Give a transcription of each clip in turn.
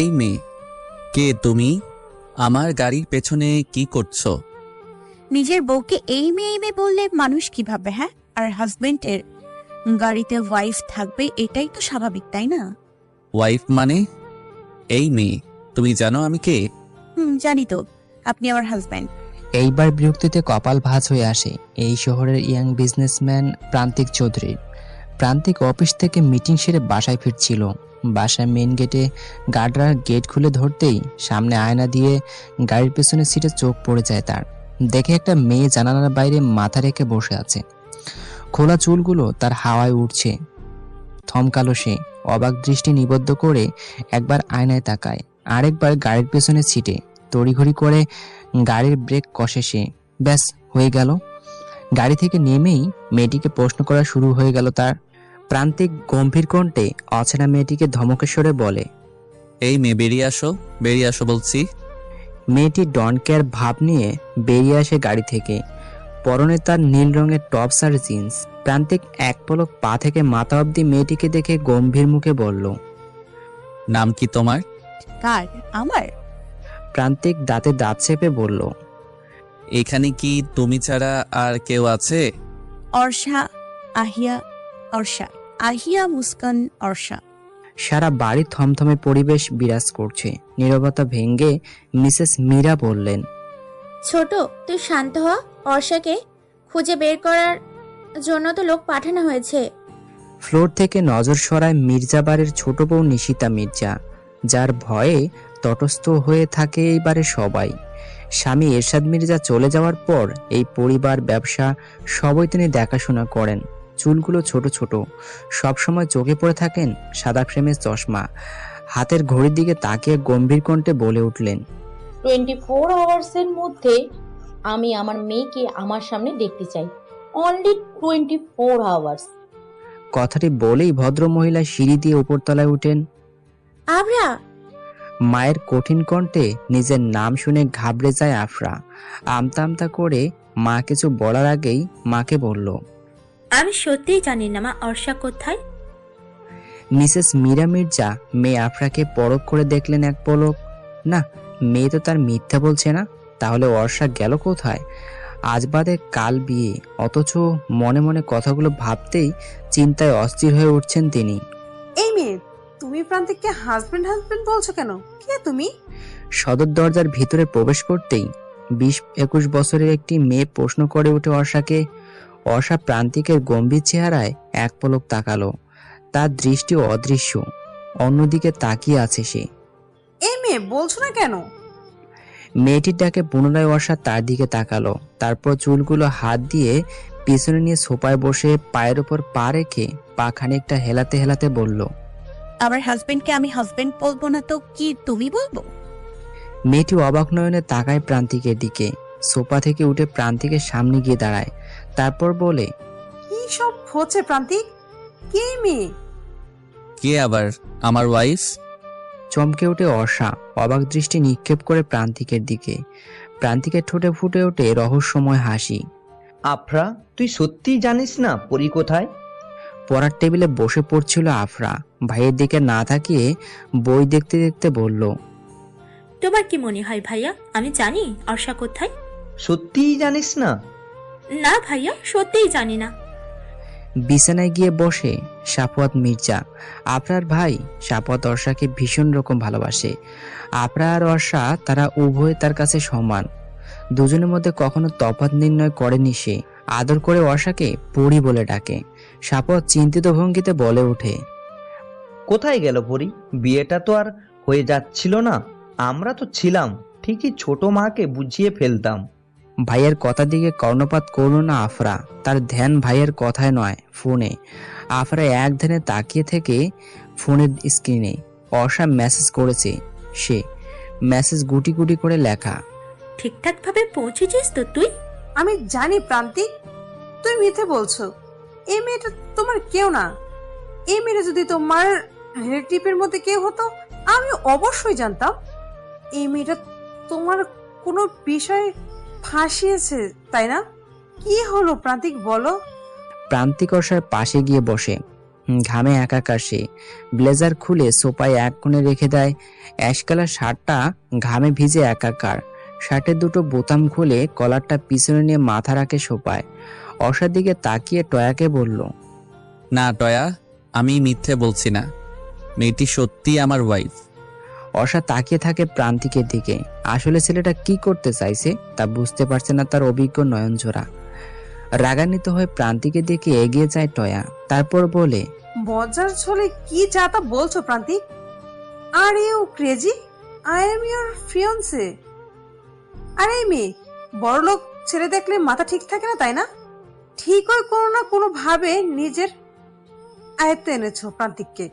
এই মেয়ে, কে তুমি? আমার গাড়ির পেছনে কি করছো? নিজের বউকে এই মেয়ে বললে মানুষ কি ভাবে? হ্যাঁ, আর হাজবেন্ডের গাড়িতে ওয়াইফ থাকবে, এটাই তো স্বাভাবিক, তাই না? ওয়াইফ মানে? এই মেয়ে, তুমি জানো আমি কে? জানি তো, আপনি আমার হাজবেন্ড। এইবার বিরক্তিতে কপাল ভাঁজ হয়ে আসে এই শহরের ইয়াং বিজনেসম্যান প্রান্তিক চৌধুরী। প্রান্তিক অফিস থেকে মিটিং সেরে বাসায় ফিরছিল। বাসায় মেন গেটে গার্ডরা গেট খুলে ধরতেই সামনে আয়না দিয়ে গাড়ির পেছনের সিটে চোখ পড়ে যায় তার। দেখে একটা মেয়ে জানালার বাইরে মাথা রেখে বসে আছে, খোলা চুলগুলো তার হাওয়ায় উঠছে। থমকালো সে, অবাক দৃষ্টি নিবদ্ধ করে একবার আয়নায় তাকায়, আরেকবার গাড়ির পেছনের সিটে। তড়িঘড়ি করে গাড়ির ব্রেক কষে সে। ব্যাস, হয়ে গেল। গাড়ি থেকে নেমেই মেয়েটিকে প্রশ্ন করা শুরু হয়ে গেল তার। প্রান্তিক গম্ভীর কণ্ঠে অচেনা মেয়েটিকে ধমকে সরে বলে, এই মেয়ে, বেরিয়ে আসো, বেরিয়ে আসো বলছি। মেয়েটি ডন কেয়ার ভাব নিয়ে বেরিয়ে আসে গাড়ি থেকে। পরনে তার নীল রঙের টপস আর জিন্স। প্রান্তিক এক পলক পা থেকে মাথা অবধি মেয়েটিকে দেখে গম্ভীর মুখে বলল, নাম কি তোমার? কার? আমার? প্রান্তিক দাঁতে দাঁত চেপে বলল, এখানে কি তুমি ছাড়া আর কেউ আছে? অর্ষা, আহিয়া, অর্ষা, আহিয়া, মুস্কান, অর্ষা। সারা বাড়ি থমথমে পরিবেশ বিরাজ করছে। নীরবতা ভেঙে মিসেস মীরা বললেন, ছোট, তুই শান্ত হ। অর্ষাকে খুঁজে বের করার জন্য তো লোক পাঠানো হয়েছে। ফ্লোর থেকে নজর সরায় মির্জা বাড়ির ছোট বউ নিশিতা মির্জা, যার ভয়ে তটস্থ হয়ে থাকে এইবারে সবাই। স্বামী এরশাদ মির্জা চলে যাওয়ার পর এই পরিবার, ব্যবসা সবই তিনি দেখাশোনা করেন। চুলগুলো ছোট ছোট, সবসময় চোখে পড়ে থাকেন সাদা ফ্রেমের চশমা। হাতের ঘড়ির দিকে তাকিয়ে গম্ভীর কণ্ঠে বলে উঠলেন, 24 আওয়ার্সের মধ্যে আমি আমার মেয়েকে আমার সামনে দেখতে চাই। Only 24 hours. কথাটি বলেই ভদ্র মহিলা সিঁড়ি দিয়ে উপরতলায় উঠেন। আবরা, মায়ের কঠিন কণ্ঠে নিজের নাম শুনে ঘাবড়ে যায় আফরা। আমতা আমতা করে মা কিছু বলার আগেই মাকে বলল, আমি সত্যিই জানি না মা, অর্ষা কোথায়? মিসেস মীরা মির্জা মেয়ে আফরাকে পরখ করে দেখলেন এক পলক। না, মেয়ে তো তার মিথ্যা বলছে না। তাহলে অর্ষা গেল কোথায়? আজ বাদে কাল বিয়ে, অথচ মনে মনে কথাগুলো ভাবতেই চিন্তায় অস্থির হয়ে উঠছেন তিনি। এই মেয়ে, তুমি প্রান্তিককে হাজবেন্ড হাজবেন্ড বলছো কেন? কে তুমি? সদর দরজার ভিতরে প্রবেশ করতেই 20-21 বছরের একটি মেয়ে প্রশ্ন করে উঠে অর্ষাকে। অর্ষা প্রান্তিকের গম্ভীর চেহারায় এক পলক তাকালো। তার দৃষ্টি অদৃশ্য, অন্যদিকে তাকিয়ে আছে সে। এই মেয়ে, বলছো না কেন? মেয়েটির ডাকে পুনরায় অর্ষা তার দিকে তাকালো। তারপর চুলগুলো হাত দিয়ে পিছনে নিয়ে সোফায় বসে পায়ের উপর পা রেখে পা খানিকটা হেলাতে হেলাতে বলল, আমার হাজবেন্ডকে আমি হাজবেন্ড বলবো না তো কি তুমি বলবো? মেয়েটি অবাক নয়নে তাকায় প্রান্তিকের দিকে। সোফা থেকে উঠে প্রান্তিকের সামনে গিয়ে দাঁড়ায়, তারপর বলে, কি সব হচ্ছে প্রান্তিক? কে এই মেয়ে? কে আবার? আমার ওয়াইফ। চমকে উঠে অর্ষা, অবাক দৃষ্টি নিক্ষেপ করে প্রান্তিকের দিকে। প্রান্তিকের ঠোঁটে ফুটে ওঠে রহস্যময় হাসি। আফরা, তুই সত্যিই জানিস না পরি কোথায়? পড়ার টেবিলে বসে পড়ছিল আফরা। ভাইয়ের দিকে না তাকিয়ে বই দেখতে দেখতে বলল, তোমার কি মনে হয় ভাইয়া আমি জানি অর্ষা কোথায়? সত্যিই জানিস না? না ভাইয়া, সত্যিই জানি না। বিছানায় গিয়ে বসে সাফওয়াত মির্জা। আফরার ভাই সাফওয়াত অর্ষাকে ভীষণ রকম ভালোবাসে। আফরা আর অর্ষা তারা উভয় তার কাছে সমান। দুজনের মধ্যে কখনো তফাৎ নির্ণয় করেনি সে। আদর করে অর্ষাকে পরি বলে ডাকে। সাফওয়াত চিন্তিত ভঙ্গিতে বলে ওঠে, কোথায় গেল পরি? বিয়েটা তো আর হয়ে যাচ্ছিল না। আমরা তো ছিলাম, ঠিকই ছোট মাকে বুঝিয়ে ফেলতাম। ভাইয়ের কথার দিকে কর্ণপাত করল না আফরা। তার ধ্যান ভাইয়ের কথায় নয়, ফোনে। আফরা এক ধ্যানে তাকিয়ে থেকে ফোনের স্ক্রিনে। অর্ষা মেসেজ করেছে। সে মেসেজ গুটি গুটি করে লেখা, ঠিকঠাক ভাবে পৌঁছেছিস তো তুই? আমি জানি প্রান্তিক, তুমি মিথ্যে বলছো। এই মেয়েটা তোমার কেউ না। এই মেয়েটা যদি তোমার রিলেটিভের মধ্যে কেউ হতো, আমি অবশ্যই জানতাম। এই মেয়েটা তোমার কোনো বিষয় ফাঁসিয়েছে, তাই না? কি হলো প্রান্তিক, বলো। প্রান্তিক অর্ষার পাশে গিয়ে বসে। ঘামে একাকার সে। ব্লেজার খুলে সোফায় এক কোণে রেখে দেয়। অ্যাশ কালার শার্টটা ঘামে ভিজে একাকার। শার্টের দুটো বোতাম খুলে কলারটা পিছনে নিয়ে মাথা রাখে সোফায়। অর্ষার দিকে তাকিয়ে টয়াকে বলল, না টয়া, আমি মিথ্যে বলছি না, মেয়েটি সত্যি আমার ওয়াইফ। অর্ষা তাকিয়ে থাকে প্রান্তিকের দিকে। আসলে ছেলেটা কি করতে চাইছে তা বুঝতে পারছে না তার অভিজ্ঞ নয়নজোড়া। রাগান্বিত হয়ে প্রান্তিকের দিকে এগিয়ে যায় টয়া, তারপর বলে, মজার ছলে কি যা তা বলছো Prantik? Are you crazy? I am your fiancee. আর এই মেয়ে বড়লোক ছেলে দেখলে মাথা ঠিক থাকে না, তাই না? ঠিকই কোনো না কোনো ভাবে নিজের আয়ত্তে এনেছো প্রান্তিককে।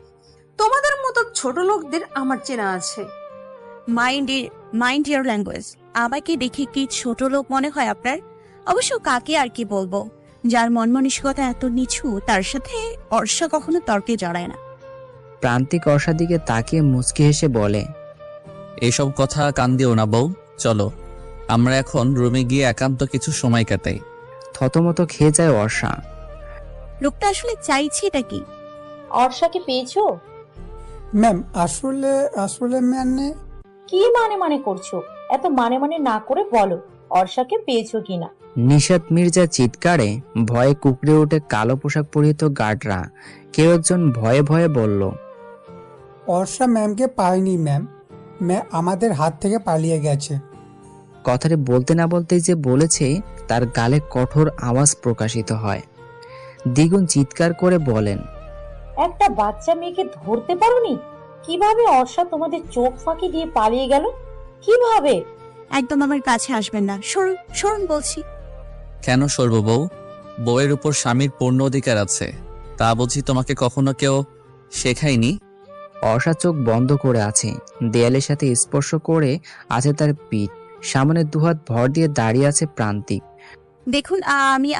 তোমাদের মতো ছোট লোকদের আমার চেনা আছে। মাইন্ড ইয়ার ল্যাঙ্গুয়েজ। আমাকে দেখে কি ছোট লোক মনে হয় আপনার? অবশ্য কাকে আর কি বলবো, যার মন মানসিকতা এত নিচু তার সাথে অর্ষা কখনো তর্কে জড়ায় না। প্রান্তিক অর্ষার দিকে তাকিয়ে মুচকি হেসে বলে, এসব কথা কান দিও না বউ, চলো আমরা এখন রুমে গিয়ে একান্ত কিছু সময় কাটাই। থতমত খেয়ে যায় অর্ষা। লোকটা আসলে চাইছে এটা কি? অর্ষাকে পেয়েছো? ম্যাম আসলে আসলে মানে কি মানে করছো? এত মানে না করে বলো অর্ষাকে পেয়েছো কিনা। নিশাত মির্জা চিৎকারে ভয়ে কুকড়ে ওঠে কালো পোশাক পরিহিত গার্ডরা। কেউ একজন ভয়ে ভয়ে বলল, অর্ষা ম্যামকে পাইনি ম্যাম, আমাদের হাত থেকে পালিয়ে গেছে। কথাটি বলতে না বলতেই যে বলেছে তার গালে কঠোর আওয়াজ প্রকাশিত হয়। দ্বিগুণ চিৎকার করে বলেন, একটা বাচ্চা মেয়েকে ধরতে পারোনি? কিভাবে অর্ষা তোমাদের চোখ ফাঁকি দিয়ে পালিয়ে গেল? কিভাবে? একদম আমার কাছে আসবেন না, সরুন সরুন বলছি। কেন সরব বউ? বউয়ের উপর স্বামীর পূর্ণ অধিকার আছে, তা বুঝি তোমাকে কখনো কেউ শেখায়নি? অর্ষা চোখ বন্ধ করে আছে। দেয়ালের সাথে স্পর্শ করে আছে তার পিঠ। সামনে দুহাত ভর দিয়ে দাঁড়িয়ে আছে প্রান্তিক। দেখুন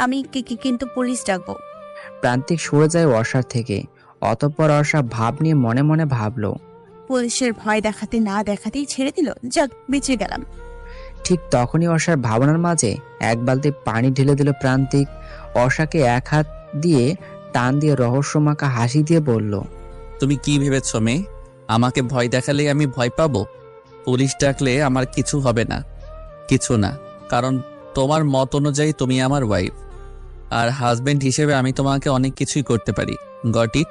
আমি কিন্তু পুলিশ ডাকবো। প্রান্তিক সরে যায় অর্ষার থেকে। অতঃপর অর্ষা ভাব নিয়ে মনে মনে ভাবল, পুলিশের ভয় দেখাতে না দেখাতেই ছেড়ে দিল, যাক বেঁচে গেলাম। ঠিক তখনই অর্ষার ভাবনার মাঝে এক বালতি পানি ঢেলে দিল প্রান্তিক। অর্ষাকে এক হাত দিয়ে টান দিয়ে রহস্যমাখা হাসি দিয়ে বলল, তুমি কি ভেবেছ মেয়ে, আমাকে ভয় দেখালে আমি ভয় পাবো? পুলিশ ডাকলে আমার কিছু হবে না, কিছু না, কারণ তোমার মত অনুযায়ী তুমি আমার ওয়াইফ, আর হাজবেন্ড হিসেবে আমি তোমাকে অনেক কিছুই করতে পারি। Got it?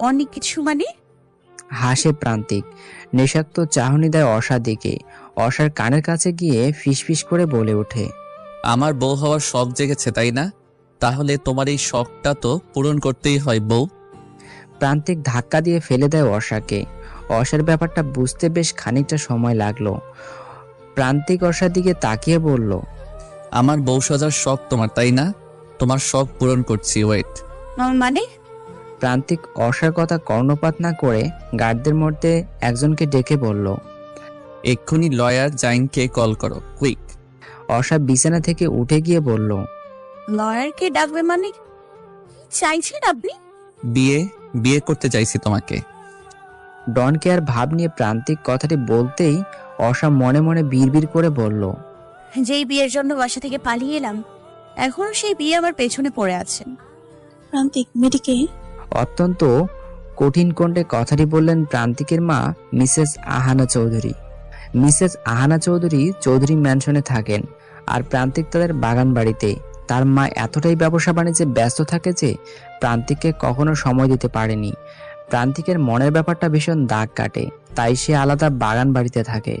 অনেক কিছু মানে? হাসে প্রান্তিক। নেশাক্ত চাহনি দেয় অর্ষার দিকে। অর্ষার কানের কাছে গিয়ে ফিসফিস করে বলে ওঠে, আমার বউ হওয়ার শখ জেগেছে তাই না? তাহলে তোমার এই শখটা তো পূরণ করতেই হয় বউ। প্রান্তিক ধাক্কা দিয়ে ফেলে দেয় অর্ষাকে। অর্ষার ব্যাপারটা বুঝতে বেশ খানিকটা সময় লাগলো। প্রান্তিক অর্ষার দিকে তাকিয়ে বলল, আমার বউ সাজার শখ তোমার তাই না? তোমার শখ পূরণ করছি, ওয়েট। মানে? প্রান্তিক অর্ষার কথা কর্ণপাত না করে গার্ডদের মধ্যে একজনকে ডেকে বলল, এক্ষুনি লয়ার জাইনকে কল করো, কুইক। অর্ষা বিছানা থেকে উঠে গিয়ে বলল, লয়ারকে ডাকবে মানে? চাইছেন আপনি? বিয়ে করতে চাইছি তোমাকে। ডনকে আর ভাব নিয়ে প্রান্তিক কথাটি বলতেই অর্ষা মনে মনে বিড়বিড় করে বলল, যেই বিয়ের জন্য বাসা থেকে পালিয়ে এলাম, এখনো সেই বিয়ে আমার পেছনে পড়ে আছে। প্রান্তিক মেয়েটিকে? অত্যন্ত কঠিন কণ্ঠে কথাটি বললেন প্রান্তিকের মা মিসেস আহানা চৌধুরী। মিসেস আহানা চৌধুরী চৌধুরী ম্যানশনে থাকেন, আর প্রান্তিক তাদের বাগান বাড়িতে। তার মা এতটাই ব্যবসা বাণিজ্যে ব্যস্ত থাকে যে প্রান্তিককে কখনো সময় দিতে পারেনি। প্রান্তিকের মনের ব্যাপারটা ভীষণ দাগ কাটে, তাই সে আলাদা বাগান বাড়িতে থাকে।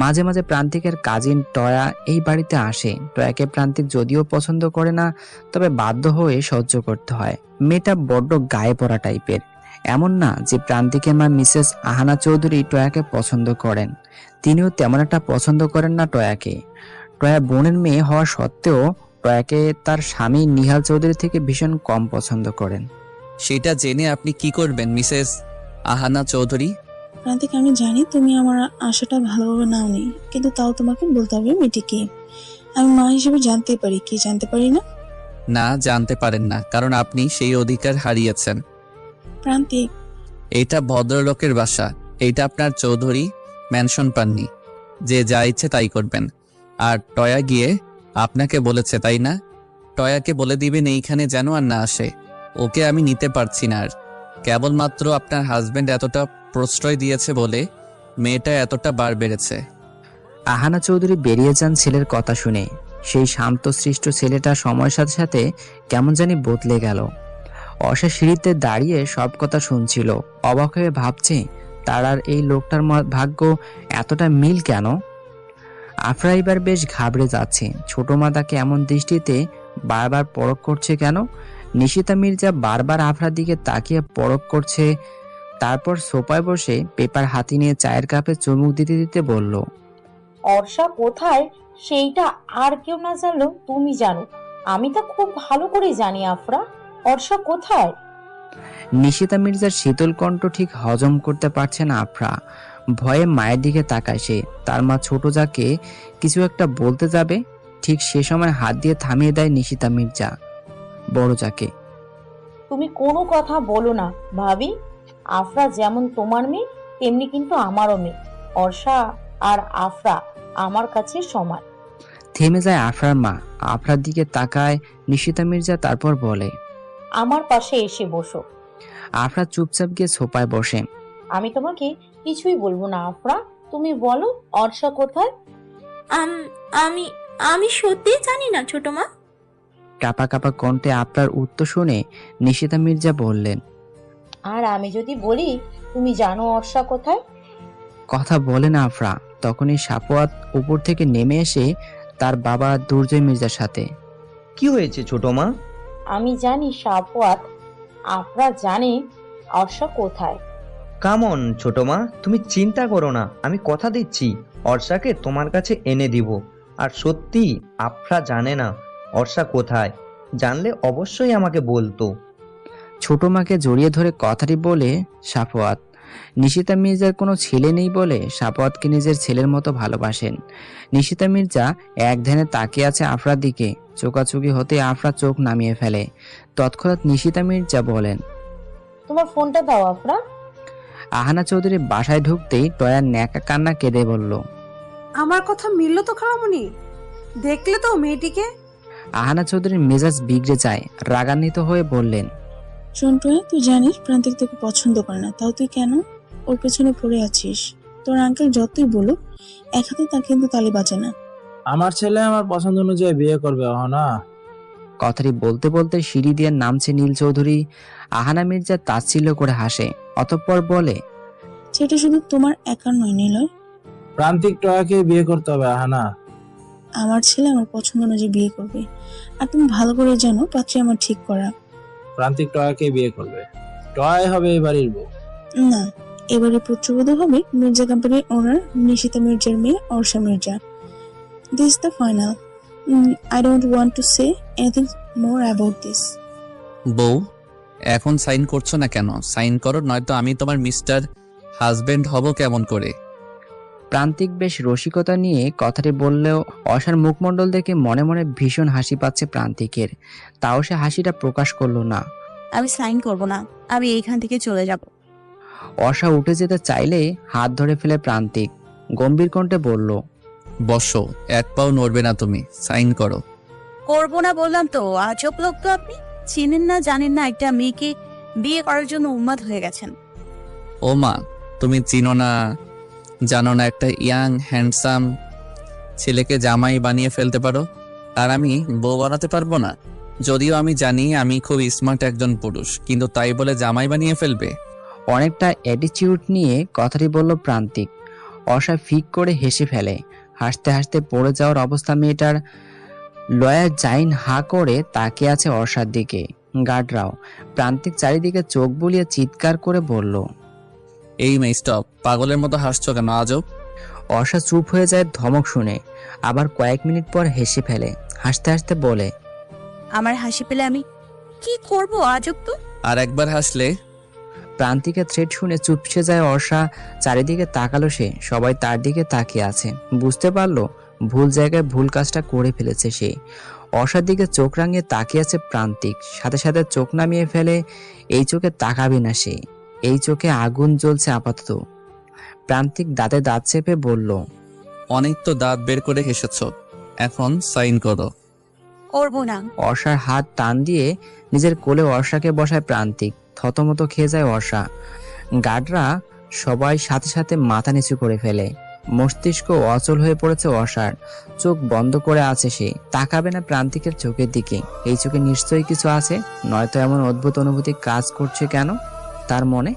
মাঝে মাঝে প্রান্তিকের কাজিন টয়া এই বাড়িতে আসে। টয়াকে প্রান্তিক যদিও পছন্দ করে না, তবে বাধ্য হয়ে সহ্য করতে হয়। মেয়েটা বড্ড গায়ে পড়া টাইপের। এমন না যে প্রান্তিকের মা মিসেস আহানা চৌধুরী টয়াকে পছন্দ করেন, তিনিও তেমন একটা পছন্দ করেন না টয়াকে। টয়া বোনের মেয়ে হওয়া সত্ত্বেও টয়াকে তার স্বামী নিহাল চৌধুরী থেকে ভীষণ কম পছন্দ করেন। সেটা জেনে আপনি কি করবেন মিসেস আহানা চৌধুরী? প্রান্তিক, আমি জানি তুমি আমার আশাটা ভালোভাবে নাওনি, কিন্তু তাও তোমাকে বলতে হবে মেয়েটিকে। আমি মা হিসেবে জানতে পারি, কি জানতে পারি না? না, জানতে পারেন না, কারণ আপনি সেই অধিকার হারিয়েছেন। প্রান্তিক, এটা ভদ্রলোকের বাসা, এইটা আপনার চৌধুরী ম্যানশন পাননি যে যা ইচ্ছে তাই করবেন। আর টয়া গিয়ে আপনাকে বলেছে তাই না? টয়াকে বলে দিবেন এইখানে যেন আর না আসে। ওকে আমি নিতে পারছি না আর। কেবলমাত্র আপনার হাজবেন্ড এতটা প্রশ্রয় দিয়েছে বলে মেয়েটা এতটা বার বেড়েছে। আহানা চৌধুরী বেরিয়ে যান ছেলের কথা শুনে। সেই শান্তশিষ্ট ছেলেটা সময়ের সাথে সাথে কেমন জানি বদলে গেল। অর্ষা সিঁড়িতে দাঁড়িয়ে সব কথা শুনছিল, অবাক হয়ে ভাবছে তার আর এই লোকটার ভাগ্য এতটা মিল কেন। আফরা এবার বেশ ঘাবড়ে যাচ্ছে। ছোট মা তাকে এমন দৃষ্টিতে বারবার পরখ করছে কেন? নিশিতা মির্জা বারবার আফরার দিকে তাকিয়ে পরখ করছে। তারপর সোফায় বসে পেপার হাতে নিয়ে চায়ের কাপে চুমুক দিতে দিতে বলল, অর্ষা কোথায় সেইটা আর কেউ না জানলেও তুমি জানো। আমি তো খুব ভালো করে জানি আফরা, অর্ষা কোথায়। নিশিতা মির্জার শীতল কণ্ঠ ঠিক হজম করতে পারছে না আফরা। ভয়ে মায়ের দিকে তাকায় সে। তার মা ছোট যাকে কিছু একটা বলতে যাবে, ঠিক সে সময় হাত দিয়ে থামিয়ে দেয় নিশিতা মির্জা বড় যাকে। তুমি কোনো কথা বলো না ভাবি। আফরা যেমন তোমার মেয়ে তেমনি কিন্তু আমারও মেয়ে। অর্ষা আর আফরা আমার কাছে সমান। থেমে যায় আফরার মা। আফরার দিকে তাকায় নিশিতা মির্জা, তারপর বলে, আমার পাশে এসে বসো। আফরা চুপচাপ গিয়ে সোফায় বসে। আমি তোমাকে কিছুই বলবো না আফরা, তুমি বলো অর্ষা কোথায়। আমি আমি সত্যিই জানি না ছোট মা। কাপা কাপা কণ্ঠে আফরার উত্তর শুনে নিশিতা মির্জা বললেন, আর আমি যদি বলি তুমি জানো অর্ষা কোথায়। কথা বলে না আফরা। তখনই সাপোয়াত উপর থেকে নেমে এসে তার বাবা দুর্জয় মির্জার সাথে। কি হয়েছে ছোট মা? আমি জানি সাপওয়াত, আফরা জানে অর্ষা কোথায়। কামন ছোট মা, তুমি চিন্তা করো না, আমি কথা দিচ্ছি অর্ষাকে তোমার কাছে এনে দিব। আর সত্যি আফরা জানে না অর্ষা কোথায়, জানলে অবশ্যই আমাকে বলতো। ছোট মাকে জড়িয়ে ধরে কথাটি বলে সাফওয়াত। নিশিতা মির্জার কোনো ছেলে নেই বলে সাফওয়াতকে নিজের ছেলের মতো ভালোবাসেন। নিশিতা মির্জা এক ধ্যানে তাকিয়ে আছে আফরার দিকে। চোকাচুকি হতে আফরা চোখ নামিয়ে ফেলে। তৎক্ষণাৎ নিশিতা মির্জা বলেন, তোমার ফোনটা দাও আফরা। আহানা চৌধুরী বাসায় ঢুকতেই টয়ার ন্যাকা কান্না কেঁদে বলল, আমার কথা মিলল তো খালামণি, দেখলে তো মেয়েটিকে। আহানা চৌধুরীর মেজাজ বিগড়ে যায়। রাগান্বিত হয়ে বললেন, চন্টুয়া, তুই জানিস প্রান্তিক তোকে পছন্দ করে না, তাও তুই কেন ওর পেছনে পড়ে আছিস? তোর আঙ্কেল যতই বলুক, এক হাতে তা কিন্তু তালি বাজে না। আমার ছেলে আমার পছন্দ অনুযায়ী বিয়ে করবে অহনা। কথাটি বলতে বলতে সিঁড়ি দিয়ে নামছে নীল চৌধুরী। আহানা মির্জা তাচ্ছিল্য করে হাসে, অতঃপর বলে, সেটা শুধু তোমার একার নয় নিলয়, প্রান্তিক টয়াকে বিয়ে করতে হবে আহানা। আমার ছেলে আমার পছন্দ অনুযায়ী বিয়ে করবে। আর তুমি ভালো করে জানো পাত্রী আমার ঠিক করা। প্রান্তিক টয়াকে বিয়ে করবে, টয় হবে এই বাড়ির বউ। না, এবারে পুত্রবধূ হবে মির্জা কোম্পানির ওনার নিশিতা মির্জার মেয়ে Orsha Mirza. This the final. I don't want to say anything more about this. বউ, এখন সাইন করছো না কেন? সাইন করো, নয়তো আমি তোমার মিস্টার হাজবেন্ড হব কেমন করে? প্রান্তিক বেশ রসিকতা নিয়ে কথাটি বললেও অসার মুখমণ্ডল দেখে মনে মনে ভীষণ হাসি পাচ্ছে প্রান্তিকের। তাও সে হাসিটা প্রকাশ করলো না। আমি সাইন করব না, আমি এইখান থেকে চলে যাব। অসা উঠে যেতে চাইলে হাত ধরে ফেলে প্রান্তিক। গম্ভীর কণ্ঠে বলল, বসো, এক পাও নড়বে না তুমি, সাইন করো। করব না বললাম তো। আজব লোক তো আপনি। চিনেন না জানেন না একটা মেয়েকে বিয়ে করার জন্য উন্মাদ হয়ে গেছেন। ও মা, তুমি চিনো না জানো না একটা ইয়াং হ্যান্ডসাম ছেলেকে জামাই বানিয়ে ফেলতে পারো, আর আমি বউ বানাতে পারবো না? যদিও আমি জানি আমি খুব স্মার্ট একজন পুরুষ, কিন্তু তাই বলে জামাই বানিয়ে ফেলবে? অনেকটা অ্যাটিটিউড নিয়ে কথাটি বলল প্রান্তিক। অসা ফিক করে হেসে ফেলে। হাসতে হাসতে পড়ে যাওয়ার অবস্থা মেয়েটার। লয়ার জাইন হা করে তাকিয়ে আছে অসার দিকে। গার্ডরাও। প্রান্তিক চারিদিকে চোখ বুলিয়ে চিৎকার করে বলল, এই মেয়ে স্টপ, পাগলের মতো হাসছো কেন? আজব। অসা চুপ হয়ে যায় ধমক শুনে। আবার কয়েক মিনিট পর হেসে ফেলে। হাসতে হাসতে বলে, আমার হাসি পেলে আমি কি করব? আজব তো। আর একবার হাসলে। প্রান্তিকের থ্রেট শুনে চুপসে যায় অর্ষা। চারিদিকে তাকালো সে। সবাই তার দিকে তাকিয়ে আছে। বুঝতে পারলো ভুল জায়গায় ভুল কাজটা করে ফেলেছে সে। অর্ষার দিকে চোখ রাঙিয়ে তাকিয়ে আছে প্রান্তিক। সাথে সাথে চোখ নামিয়ে ফেলে। এই চোখে তাকাবে না সে। এই চোখে আগুন জ্বলছে আপাতত। প্রান্তিক দাঁতে দাঁত চেপে বলল, অনেক তো দাঁত বের করে হেসেছ, এখন সাইন করো। করবো না। অর্ষার হাত টান দিয়ে নিজের কোলে অর্ষাকে বসায় প্রান্তিক। থতমত খেয়ে যায় অর্ষা। গার্ডরা সবাই সাথে সাথে মাথা নিচু করে ফেলে। মস্তিষ্ক অচল হয়ে পড়েছে অর্ষার। চোখ বন্ধ করে আছে সে, তাকাবে না প্রান্তিকের চোখের দিকে। এই চোখে নিশ্চয়ই কিছু আছে, নয়তো এমন অদ্ভুত অনুভূতি কাজ করছে কেন তার মনে।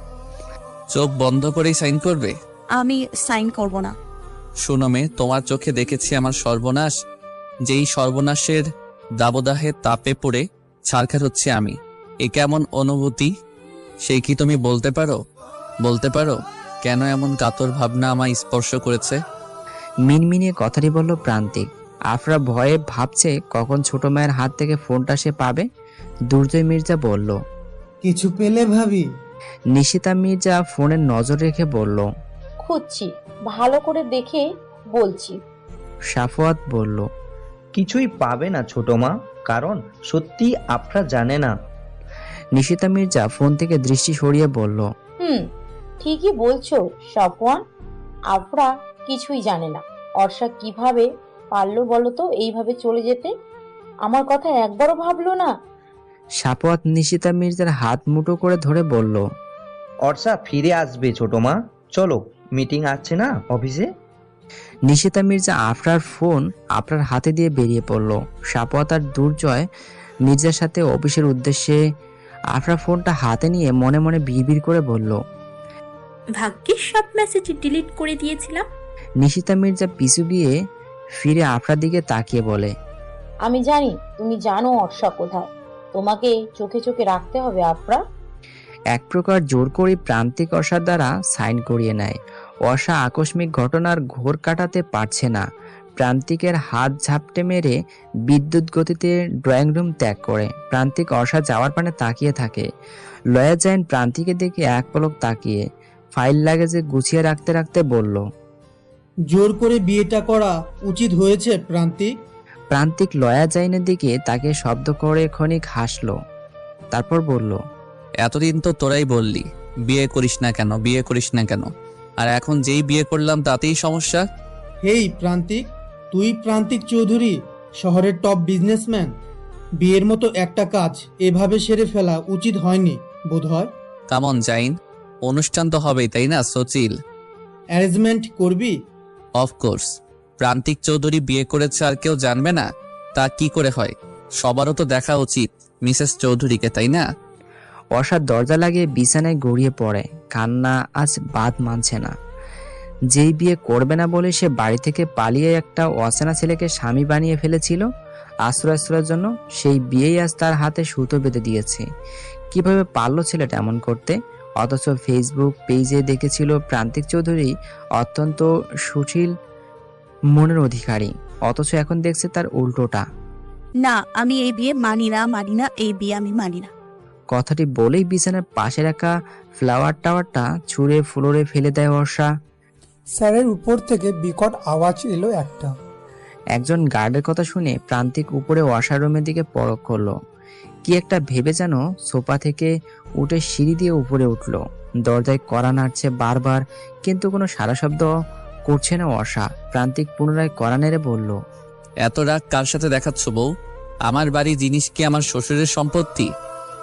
চোখ বন্ধ করেই সাইন করবে? আমি সাইন করব না। শোনো মেয়ে, তোমার চোখে দেখেছি আমার সর্বনাশ। যেই সর্বনাশের দাবদাহে তাপে পড়ে ছারখার হচ্ছে আমি। এ কেমন অনুভূতি সেই কি তুমি বলতে পারো? বলতে পারো কেন এমন কাতর ভাবনা আমায় স্পর্শ করেছে? মিনমিনিয়ে কথাটি বলল প্রান্তিক। আফরা ভয়ে ভাবছে কখন ছোট মায়ের হাত থেকে ফোনটা সে পাবে। দুর্জয় মির্জা বলল, কিছু পেলে ভাবি? নিশিতা মির্জা ফোনে নজর রেখে বলল, খুঁজছি, ভালো করে দেখে বলছি। সাফওয়াত বলল, কিছুই পাবে না ছোট মা, কারণ সত্যি আফরা জানে না। নিশিতা মির্জা ফোন থেকে দৃষ্টি সরিয়ে বলল, ঠিকই বলছো সফওয়ান, আফরা কিছুই জানে না। অর্ষা কিভাবে পারলো বলো তো এইভাবে চলে যেতে? আমার কথা একবারও ভাবলো না। সাফওয়াত নিশিতা মির্জার হাত মুঠো করে ধরে বলল, অর্ষা ফিরে আসবে ছোট মা, চলো মিটিং আছে না অফিসে। নিশিতা মির্জা আফরার ফোন আপনার হাতে দিয়ে বেরিয়ে পড়ল। সাফওয়াত আর দুর্জয় মির্জার সাথে অফিসের উদ্দেশ্যে। আফরা ফোনটা হাতে নিয়ে মনে মনে বিড়বিড় করে বলল, ভাগ্যিস সব মেসেজ ডিলিট করে দিয়েছিলাম। নিশিতা মির্জা পিছু গিয়ে ফিরে আফরার দিকে তাকিয়ে বলে, আমি জানি তুমি জানো অর্ষা কোথায়, তোমাকে চোখে চোখে রাখতে হবে আফরা। এক প্রকার জোর করে প্রান্তিক অর্ষার দ্বারা সাইন করিয়ে নেয়। অর্ষা আকস্মিক ঘটনার ঘোর কাটাতে পারছে না। প্রান্তিকের হাত ঝাপটে মেরে বিদ্যুৎ গতিতে ড্রয়িং রুম ত্যাগ করে। প্রান্তিক অর্ষা যাওয়ার পানে তাকিয়ে থাকে। লয়া জাইন প্রান্তিকের দিকে এক পলক তাকিয়ে ফাইল লাগেজে গুছিয়ে রাখতে রাখতে বলল, জোর করে বিয়েটা করা উচিত হয়েছে প্রান্তিক। প্রান্তিক লয়া জাইনের দিকে তাকে শব্দ করে ক্ষণিক হাসলো, তারপর বলল, এতদিন তো তোরাই বললি বিয়ে করিস না কেন, বিয়ে করিস না কেন, আর এখন যেই বিয়ে করলাম তাতেই সমস্যা। হেই প্রান্তিক, তুই প্রান্তিক চৌধুরী, শহরের টপ বিজনেসম্যান। বিয়ের মতো একটা কাজ এভাবে সেরে ফেলা উচিত হয়নি বোধহয়। কামন জাইন, অনুষ্ঠান তো হবেই তাই না? সচিল অ্যারেঞ্জমেন্ট করবি? অফকোর্স। প্রান্তিক চৌধুরী বিয়ে করেছে আর কেউ জানবে না? তা কি করে হয়? সবারও তো দেখা উচিত মিসেস চৌধুরীকে, তাই না? অর্ষার দরজা লাগিয়ে বিছানায় গড়িয়ে পড়ে। কান্না আজ বাদ মানছে না। যেই বিয়ে করবে না বলে সে বাড়ি থেকে পালিয়ে একটা অচেনা ছেলেকে স্বামী বানিয়ে ফেলেছিল আশ্রয়ের জন্য, সেই বিয়েই আজ তার হাতে সুতো বেঁধে দিয়েছে। কিভাবে পারলো ছেলেটা এমন করতে? অথচ ফেসবুক পেজে দেখেছিল প্রান্তিক চৌধুরী অত্যন্ত সুশীল মনের অধিকারী, অথচ এখন দেখছে তার উল্টোটা। না, আমি এই বিয়ে মানি না, এই বিয়ে আমি মানি না। কথাটি বলেই বিছানার পাশে রাখা ফ্লাওয়ার টাওয়ারটা ছুঁড়ে ফ্লোরে ফেলে দেয় অর্ষা। স্যারের উপর থেকে বিকট আওয়াজ এলো একটা। একজন গার্ডের কথা শুনে প্রান্তিক উপরে ওয়াশার রুমের দিকে পরখ করলো। কি একটা ভেবে যেন সোফা থেকে উঠে সিঁড়ি দিয়ে উপরে উঠল। দরজায় কড়া নাড়ছে বারবার, কিন্তু কোনো সারা শব্দ করছে না ওয়াশা। প্রান্তিক পুনরায় কড়া নেড়ে বলল, এত রাগ কার সাথে দেখাচ্ছ বউ? আমার বাড়ি জিনিস কি আমার শ্বশুরের সম্পত্তি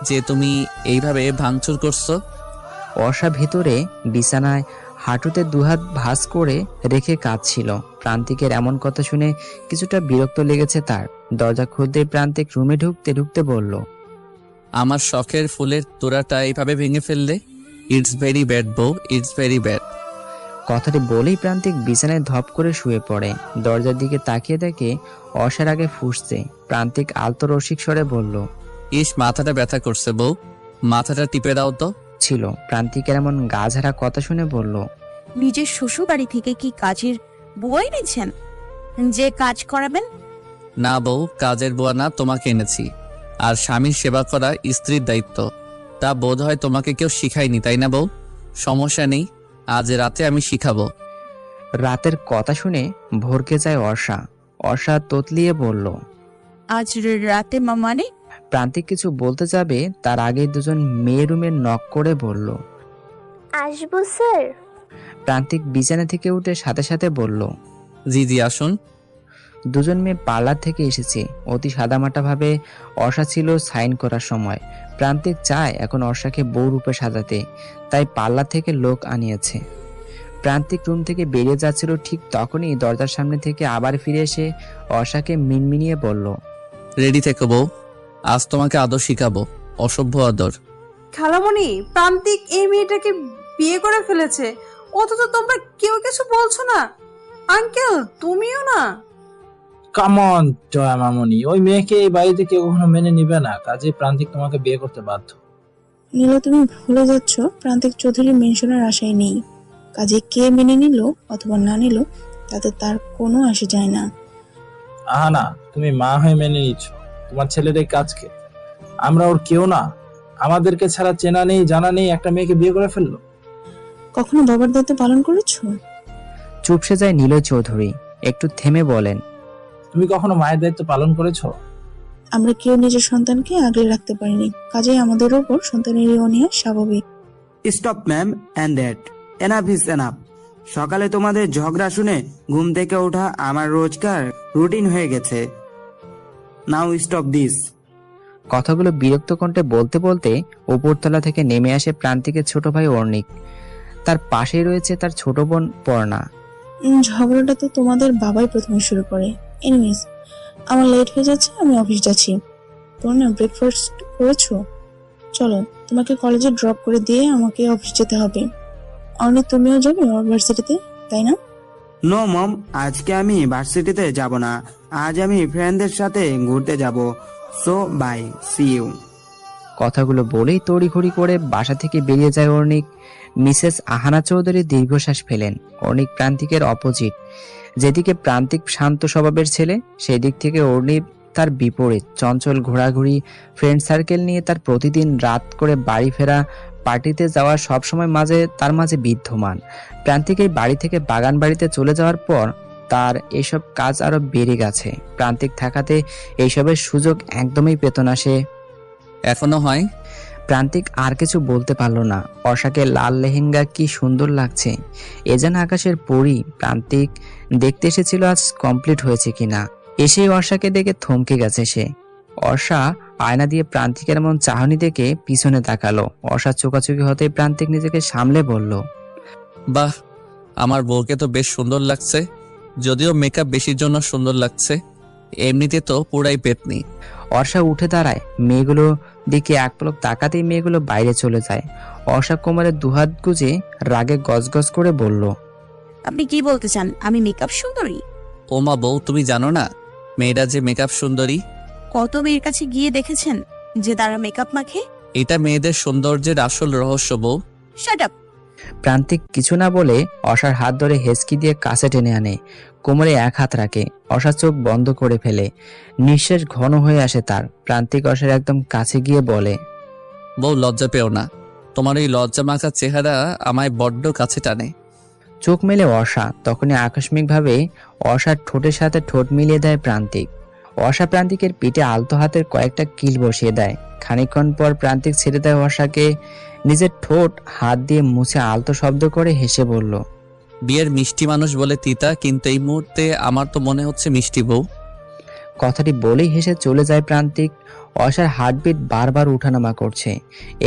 যে তুমি এইভাবে ভাঙচুর করছো? ওয়াশা ভেতরে বিছানায় হাঁটুতে দুহাত ভাঁজ করে রেখে কাঁদছিল। প্রান্তিকের এমন কথা শুনে কিছুটা বিরক্ত লেগেছে তার। দরজা খুলতেই প্রান্তিক রুমে ঢুকতে ঢুকতে বলল, আমার শখের ফুলের তোড়াটা এইভাবে ভেঙে ফেললে? ইটস ভেরি ব্যাড বউ, ইটস ভেরি ব্যাড। কথাটি বলেই প্রান্তিক বিছানায় ধপ করে শুয়ে পড়ে। দরজার দিকে তাকিয়ে দেখে অর্ষার আগে ফুঁসছে। প্রান্তিক আলতো রসিক স্বরে বলল, ইস, মাথাটা ব্যথা করছে বউ, মাথাটা টিপে দাও তো। ছিল প্রান্তিকের এমন গা ঝাড়া কথা শুনে বলল, নিজের শ্বশুর বাড়ি থেকে কি কাজের বুয়া এনেছেন যে কাজ করাবেন? না বউ, কাজের বুয়া না, তোমাকে এনেছি। আর স্বামীর সেবা করা স্ত্রীর দায়িত্ব। তা বোধ হয় তোমাকে কেউ শিখায়নি, তাই না বউ? সমস্যা নেই, আজ রাতে আমি শিখাবো। রাতের কথা শুনে ভরকে যায় অর্ষা। অর্ষা তোতলিয়ে বলল, আজ রাতে মানে? প্রান্তিক কিছু বলতে যাবে তার আগে দুজন মেয়ে রুমে নক করে বলল, আসবো স্যার? প্রান্তিক বিছানা থেকে উঠে সাথে সাথে বলল, জি জি আসুন। দুজন মেয়ে পার্লার থেকে এসেছে। অতি সাদামাটাভাবে অর্ষা ছিল সাইন করার সময়। প্রান্তিক চায় এখন অর্ষাকে বউ রূপে সাজাতে, তাই পার্লার থেকে লোক আনিয়েছে। প্রান্তিক রুম থেকে বেরিয়ে যাচ্ছিল, ঠিক তখনই দরজার সামনে থেকে আবার ফিরে এসে অর্ষাকে মিনমিনিয়ে বলল, রেডি থেকো বউ, আজ তোমাকে আদর শিখাবো, অসভ্য আদর। খালামণি, প্রান্তিক এই মেয়েটাকে বিয়ে করে ফেলেছে, অথচ তোমরা কেউ কিছু বলছো না। আঙ্কেল, তুমিও না। কামন জয়া মামনি, ওই মেয়েকে এই বাড়িতে কেউ কখনো মেনে নিবে না, কাজে প্রান্তিক তোমাকে বিয়ে করতে বাধ্য। নীল, তুমি ভুলে যাচ্ছ প্রান্তিক চৌধুরী মেনশনের আশায় নেই। কাজে কে মেনে নিল অথবা না নিল তাতে তার কোনো আসে যায় না। আহা না, তুমি মা হয়ে মেনে নিচ্ছ তোমার ছেলের এই কাজকে। আমরা ওর কেউ না, আমাদেরকে ছাড়া চেনা নেই জানা নেই একটা মেয়েকে বিয়ে করে ফেললো। কখনো বাবার দায়িত্ব পালন করেছো? চুপসে যায় নীলয় চৌধুরী। একটু থেমে বলেন, তুমি কখনো মায়ের দায়িত্ব পালন করেছো? আমরা কেউ নিজের সন্তানকে আগলে রাখতে পারিনি, কাজেই আমাদের ওপর সন্তানের এই অনীহা স্বাভাবিক। Stop ma'am, and that enough is enough. সকালে তোমাদের ঝগড়া শুনে ঘুম থেকে ওঠা আমার রোজকার রুটিন হয়ে গেছে। Now stop this. কথাগুলো বিরক্ত কণ্ঠে বলতে বলতে উপরতলা থেকে নেমে আসে প্রান্তিকের ছোট ভাই অর্ণিক। তার পাশেই রয়েছে তার ছোট বোন পর্ণা। ঝগড়াটা তো তোমাদের বাবাই প্রথমে শুরু করে। এনিওয়েজ, আমার লেট হয়ে যাচ্ছে, আমি অফিস যাচ্ছি। তোমরা ব্রেকফাস্ট করেছো? চলো, তোমাকে কলেজে ড্রপ করে দিয়ে আমাকে অফিস যেতে হবে। অনেক তুমিও যাবে ইউনিভার্সিটিতে, তাই না? নো মম, আজকে আমি ভার্সিটিতে যাব না। আজ আমি ফ্রেন্ডদের সাথে ঘুরতে যাব। So bye, see you. কথাগুলো বলেই তড়িঘড়ি করে বাসা থেকে বেরিয়ে যায় অর্ণিক। মিসেস আহানা চৌধুরী দীর্ঘশ্বাস ফেলেন। অর্ণিক প্রান্তিকের অপোজিট। যেদিকে প্রান্তিক শান্ত স্বভাবের ছেলে, সেই দিক থেকে অর্ণিক তার বিপরীত। চঞ্চল, ঘোরাঘুরি, ফ্রেন্ড সার্কেল নিয়ে তার প্রতিদিন রাত করে বাড়ি ফেরা, পার্টিতে যাওয়া সবসময় তার মাঝে বিদ্যমান। প্রান্তিকের বাড়ি থেকে বাগান বাড়িতে চলে যাওয়ার পর তার এসব কাজ আরো বেড়ে গেছে। প্রান্তিক থাকাতে এইসবের সুযোগ একদমই পেত না সে। এখনো হয়। প্রান্তিক আর কিছু বলতে পারল না। অর্ষাকে লাল লেহেঙ্গা কি সুন্দর লাগছে, এ যেন আকাশের পরী। প্রান্তিক দেখতে এসেছিল আজ কমপ্লিট হয়েছে কিনা। এসেই অর্ষাকে দেখে থমকে গেছে সে। অর্ষা আয়না দিয়ে প্রান্তিকের এমন চাহনি দেখে পিছনে তাকালো। অর্ষার চোখাচোখি হতে প্রান্তিক নিজেকে সামলে বলল, বাহ, আমার বউকে তো বেশ সুন্দর লাগছে, যদিও মেকআপ বেশির জন্য সুন্দর লাগছে, এমনিতে তো পুরাই পেতনি। অর্ষা উঠে দাঁড়ায়। মেয়েগুলো দিকে এক পলক তাকাতেই মেয়েগুলো বাইরে চলে যায়। অর্ষা কোমরে দুহাত গুজে রাগে গজগজ করে বলল, আপনি কি বলতে চান আমি মেকআপ সুন্দরী? ওমা বউ, তুমি জানো না মেয়েরা যে মেকআপ সুন্দরী? কত মেয়ের কাছে গিয়ে দেখেছেন যে তারা মেকআপ মাখে? এটা মেয়েদের সৌন্দর্যের আসল রহস্য বউ। Shut up. প্রান্তিক কিছু না বলে অর্ষার হাত ধরে হেসকি দিয়ে কাছে টেনে আনে। কোমরে এক হাত রাখে। অর্ষা চোখ বন্ধ করে ফেলে। নিঃশ্বাস ঘন হয়ে আসে তার। প্রান্তিক অর্ষার একদম কাছে গিয়ে বলে, বউ লজ্জা পেও না, তোমার এই লজ্জা মাখা চেহারা আমায় বড্ড কাছে টানে। চোখ মেলে অর্ষা। তখনই আকস্মিকভাবে অর্ষার ঠোঁটের সাথে ঠোঁট মিলিয়ে দেয় প্রান্তিক। অর্ষা প্রান্তিকের পিঠে আলতো হাতের কয়েকটা কিল বসিয়ে দেয়। খানিকক্ষণ পর প্রান্তিক ছেড়ে দেয় অর্ষাকে। নিজের ঠোঁট হাত দিয়ে মুছে আলতো শব্দ করে হেসে বলল, বিয়ের মিষ্টি মানুষ বলে তিতা, কিন্তু এই মুহূর্তে আমার তো মনে হচ্ছে মিষ্টি বউ। কথাটি বলেই হেসে চলে যায় প্রান্তিক। অর্ষার হার্টবিট বারবার উঠানামা করছে।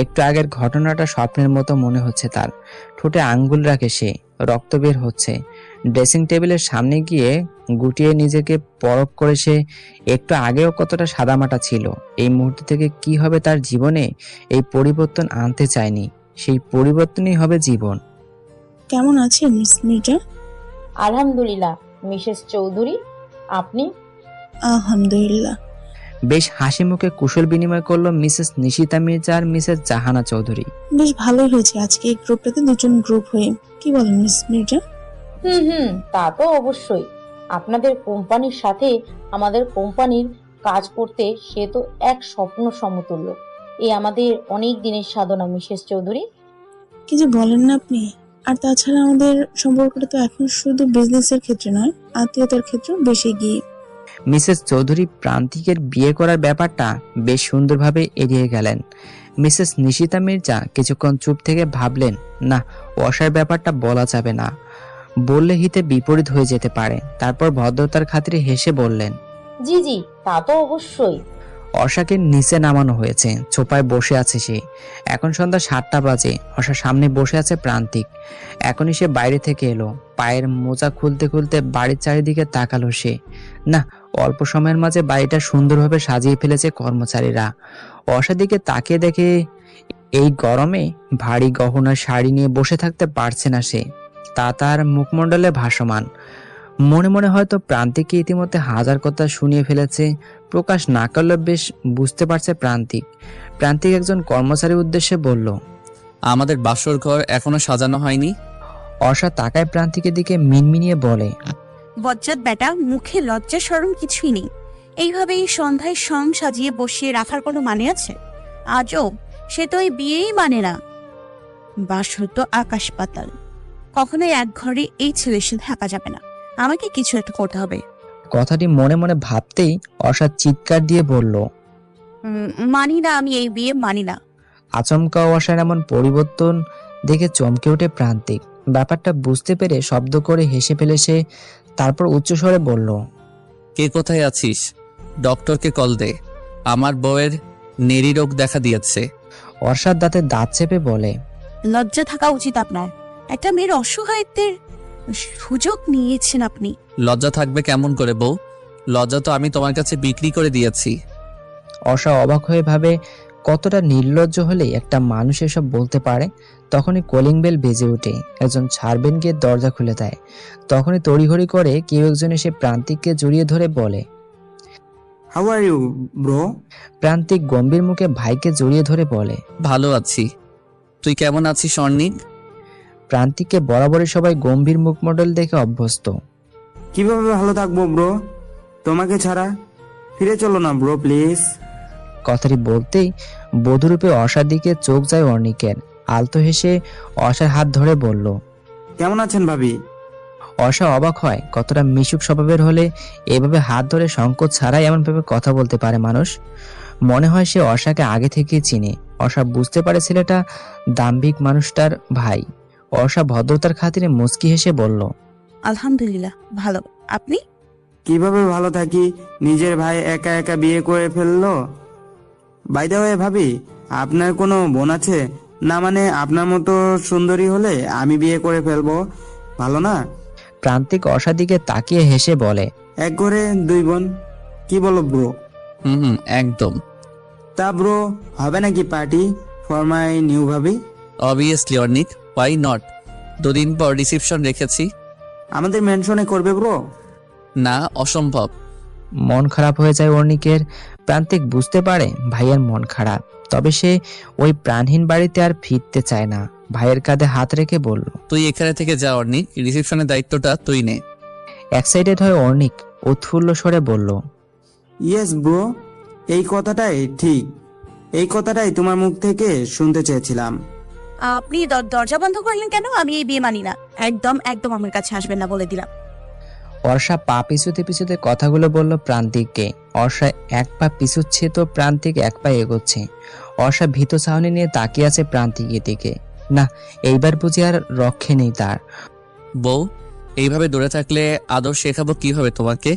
একটু আগের ঘটনাটা স্বপ্নের মতো মনে হচ্ছে তার। ঠোঁটে আঙ্গুল রাখে সে, রক্ত বের হচ্ছে। ড্রেসিং টেবিলের সামনে গিয়ে গুটিয়ে নিজেকে পরখ করে সে একটু আগেও কতটা সাদামাটা ছিল। এই মুহূর্ত থেকে কি হবে তার জীবনে, এই পরিবর্তন আনতে চায়নি। সেই পরিবর্তনই হবে জীবন। কেমন আছেন মিস মির্জা? আলহামদুলিল্লাহ মিসেস চৌধুরী, আপনি? আলহামদুলিল্লাহ। বেশ হাসি মুখে কুশল বিনিময় করলো মিসেস নিশিতা মির্জা আর মিসেস জাহানা চৌধুরী। বেশ ভালোই হয়েছে আজকে এই গ্রুপটাতে দুজন গ্রুপ হয়ে। কি বলেন মিস মির্জা? তা তো অবশ্যই। আপনাদের কোম্পানির সাথে আমাদের কোম্পানির কাজ করতে সে তো এক স্বপ্ন সমতুল্য। এই আমাদের অনেক দিনের সাধনা মিসেস চৌধুরী। কি যে বলেন না আপনি। আর তাছাড়া আমাদের সম্পর্কটা তো এখন শুধু বিজনেসের ক্ষেত্রে নয়, আত্মীয়তার ক্ষেত্রেও বেশি এগিয়ে। মিসেস চৌধুরী প্রান্তিকের বিয়ে করার ব্যাপারটা বেশ সুন্দরভাবে এড়িয়ে গেলেন। মিসেস নিশিতা মির্জা কিছুক্ষণ চুপ থেকে ভাবলেন, না, অর্ষার ব্যাপারটা বলা যাবে না। বললে হিতে বিপরীত হয়ে যেতে পারে। তারপর ভদ্রতার খাতিরে হেসে বললেন, জি জি, তা তো অবশ্যই। অর্ষাকে নিচে নামানো হয়েছে, ছোপায় বসে আছে সে। এখন সন্ধ্যা 7টা বাজে। অর্ষার সামনে বসে আছে প্রান্তিক। এখনই সে বাইরে থেকে এলো। পায়ের মোজা খুলতে খুলতে বাড়ির চারিদিকে তাকালো সে। না, অল্প সময়ের মাঝে বাড়িটা সুন্দরভাবে সাজিয়ে ফেলেছে কর্মচারীরা। অর্ষার দিকে তাকিয়ে দেখে এই গরমে ভারী গহনা শাড়ি নিয়ে বসে থাকতে পারছে না সে। তা তার মুখমণ্ডলে ভাসমান। মনে মনে হয়তো প্রান্তিককে ইতিমধ্যে হাজার কথা শুনিয়ে ফেলেছে, প্রকাশ না করলেও বেশ বুঝতে পারছে প্রান্তিক। প্রান্তিক একজন কর্মচারীর উদ্দেশ্যে বলল, আমাদের বাসর ঘর এখনো সাজানো হয়নি। অর্ষা তাকায় প্রান্তিকের দিকে মিনমিনিয়ে বলে, বজ্জাত বেটা, মুখে লজ্জা শরম কিছুই নেই। এইভাবে এই সন্ধ্যায় সং সাজিয়ে বসিয়ে রাখার কোনো মানে আছে? আজও সে তো এই বিয়েই মানে না। বাসর তো আকাশ পাতাল, কখনোই এক ঘরে এই ছেলের সাথে থাকা যাবে না। আমাকে কিছু একটা করতে হবে। কথাটি মনে মনে ভাবতেই অর্ষা চিৎকার দিয়ে বলল, মানি না, আমি এই বিয়ে মানি না। আচমকা অর্ষার এমন পরিবর্তন দেখে চমকে ওঠে প্রান্তিক। ব্যাপারটা বুঝতে পেরে শব্দ করে হেসে ফেলে সে। তারপর উচ্চস্বরে বলল, কে কোথায় আছিস? ডক্টরকে কল দে, আমার বউয়ের নেরি রোগ দেখা দিয়েছে। অর্ষার দাঁতে দাঁত চেপে বলে, লজ্জা থাকা উচিত আপনার। একটা মেয়ের অসহায়ত্বের সুযোগ নিয়েছেন আপনি। লজ্জা থাকবে কেমন করে বউ? লজ্জা তো আমি তোমার কাছে বিক্রি করে দিয়েছি। অর্ষা অবাক হয়ে ভাবে, কতটা নির্লজ্জ হলে একটা মানুষ এসব বলতে পারে। তখনই কলিং বেল বেজে ওঠে। একজন ছাড়বেন গিয়ে দরজা খুলে দেয়। তখনই তড়িঘড়ি করে কেউ একজন এসে প্রান্তিককে জড়িয়ে ধরে বলে, হাউ আর ইউ ব্রো? প্রান্তিক গম্ভীর মুখে ভাইকে জড়িয়ে ধরে বলে, ভালো আছি, তুই কেমন আছিস অর্ণিক? প্রান্তিককে বরাবরই সবাই গম্ভীর মুখমণ্ডল দেখে অভ্যস্ত। কিভাবে ভালো থাকবো ব্রো, তোমাকে ছাড়া? ফিরে চলো না ব্রো প্লিজ। কথাটি বলতেই বধূরূপে অর্ষার দিকে চোখ যায় অর্ণিকের। আলতো হেসে অর্ষার হাত ধরে বলল, কেমন আছেন ভাবি? অর্ষা অবাক হয়, কতটা মিশুক স্বভাবের হলে এভাবে হাত ধরে সংকোচ ছাড়াই এমনভাবে কথা বলতে পারে মানুষ। মনে হয় সে অর্ষাকে আগে থেকেই চিনে। অর্ষা বুঝতে পারে ছেলেটা দাম্ভিক মানুষটার ভাই। অর্ষা ভদ্রতার খাতিরে মুচকি হেসে বলল, আলহামদুলিল্লাহ ভালো। আপনি? কিভাবে ভালো থাকি, নিজের ভাই একা একা বিয়ে করে ফেললো। বাই দ্য ওয়ে ভাবি, আপনার কোনো বোন আছে? না মানে আপনার মতো সুন্দরী হলে আমি বিয়ে করে ফেলবো, ভালো না? প্রান্তিক অর্ষার দিকে তাকিয়ে হেসে বলে, এক ঘরে দুই বোন, কি বলো ব্রো? হুম, একদম। তা ব্রো, হবে নাকি party for my new bhabhi? Obviously Arnik, why not. 2 দিন পর রিসেপশন রেখেছি। আমাদের মেনশনে করবে ব্রো? না, অসম্ভব। মন খারাপ হয়ে যায় অর্ণিকের। প্রান্তিক বুঝতে পারে ভাইয়ের মন খারাপ, তবে সে ওই প্রাণহীন বাড়িতে আর ফিরতে চায় না। ভাইয়ের কাঁধে হাত রেখে বলল, তুই এখানে থেকে যা অর্ণিক, রিসেপশনের দায়িত্বটা তুই নে। এক্সাইটেড হয়ে অর্ণিক উৎফুল্ল স্বরে বলল, ইয়েস ব্রো, এই কথাটাই ঠিক, এই কথাটাই তোমার মুখ থেকে শুনতে চেয়েছিলাম। আপনি দরজা বন্ধ করলেন কেন? আমি এই বিয়ে মানি না। একদম একদম আমার কাছে আসবেন না বলে দিলাম। অর্ষা পা পিছুতে পিছুতে কথাগুলো বলল প্রান্তিককে। অর্ষা এক পা পিছুচ্ছে তো প্রান্তিক এক পা এগোচ্ছে। অর্ষা ভীত চাহনি নিয়ে তাকিয়ে আছে প্রান্তিকের দিকে। না, এইবার বুঝি আর রক্ষে নেই তার। বউ, এইভাবে দূরে থাকলে আদর শেখাবো কিভাবে তোমাকে?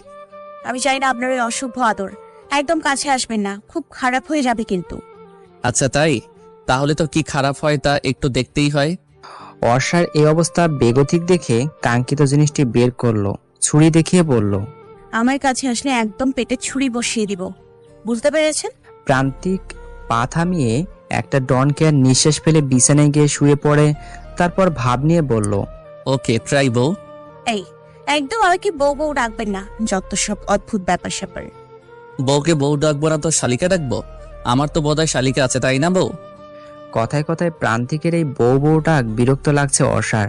আমি চাই না আপনার ওই অসভ্য আদর। একদম কাছে আসবেন না, খুব খারাপ হয়ে যাবে কিন্তু। আচ্ছা তাই? তাহলে তো কি খারাপ হয় তা একটু দেখতেই হয়। অর্ষার এই অবস্থা বেগতিক দেখে কাঙ্ক্ষিত জিনিসটি বের করলো, ছুরি দেখিয়ে বলল, আমার কাছে আসলে একদম পেটে ছুরি বসিয়ে দিব। বুঝতে পেরেছেন? প্রান্তিক পা থামিয়ে একটা ডন কেয়ার নিঃশ্বাস ফেলে বিছানায় গিয়ে শুয়ে পড়ে। তারপর ভাব নিয়ে বলল, ওকে ট্রাই বউ। এই একদম আমাকে বউ বউ ডাকবেন না, যত সব অদ্ভুত ব্যাপার স্যাপার। বউকে বউ ডাকবো না তো শালিকা ডাকবো? আমার তো বোধহয় শালিকা আছে, তাই না বউ? কথায় কথায় প্রান্তিকের এই বউ বউ ডাক বিরক্ত লাগছে অর্ষার।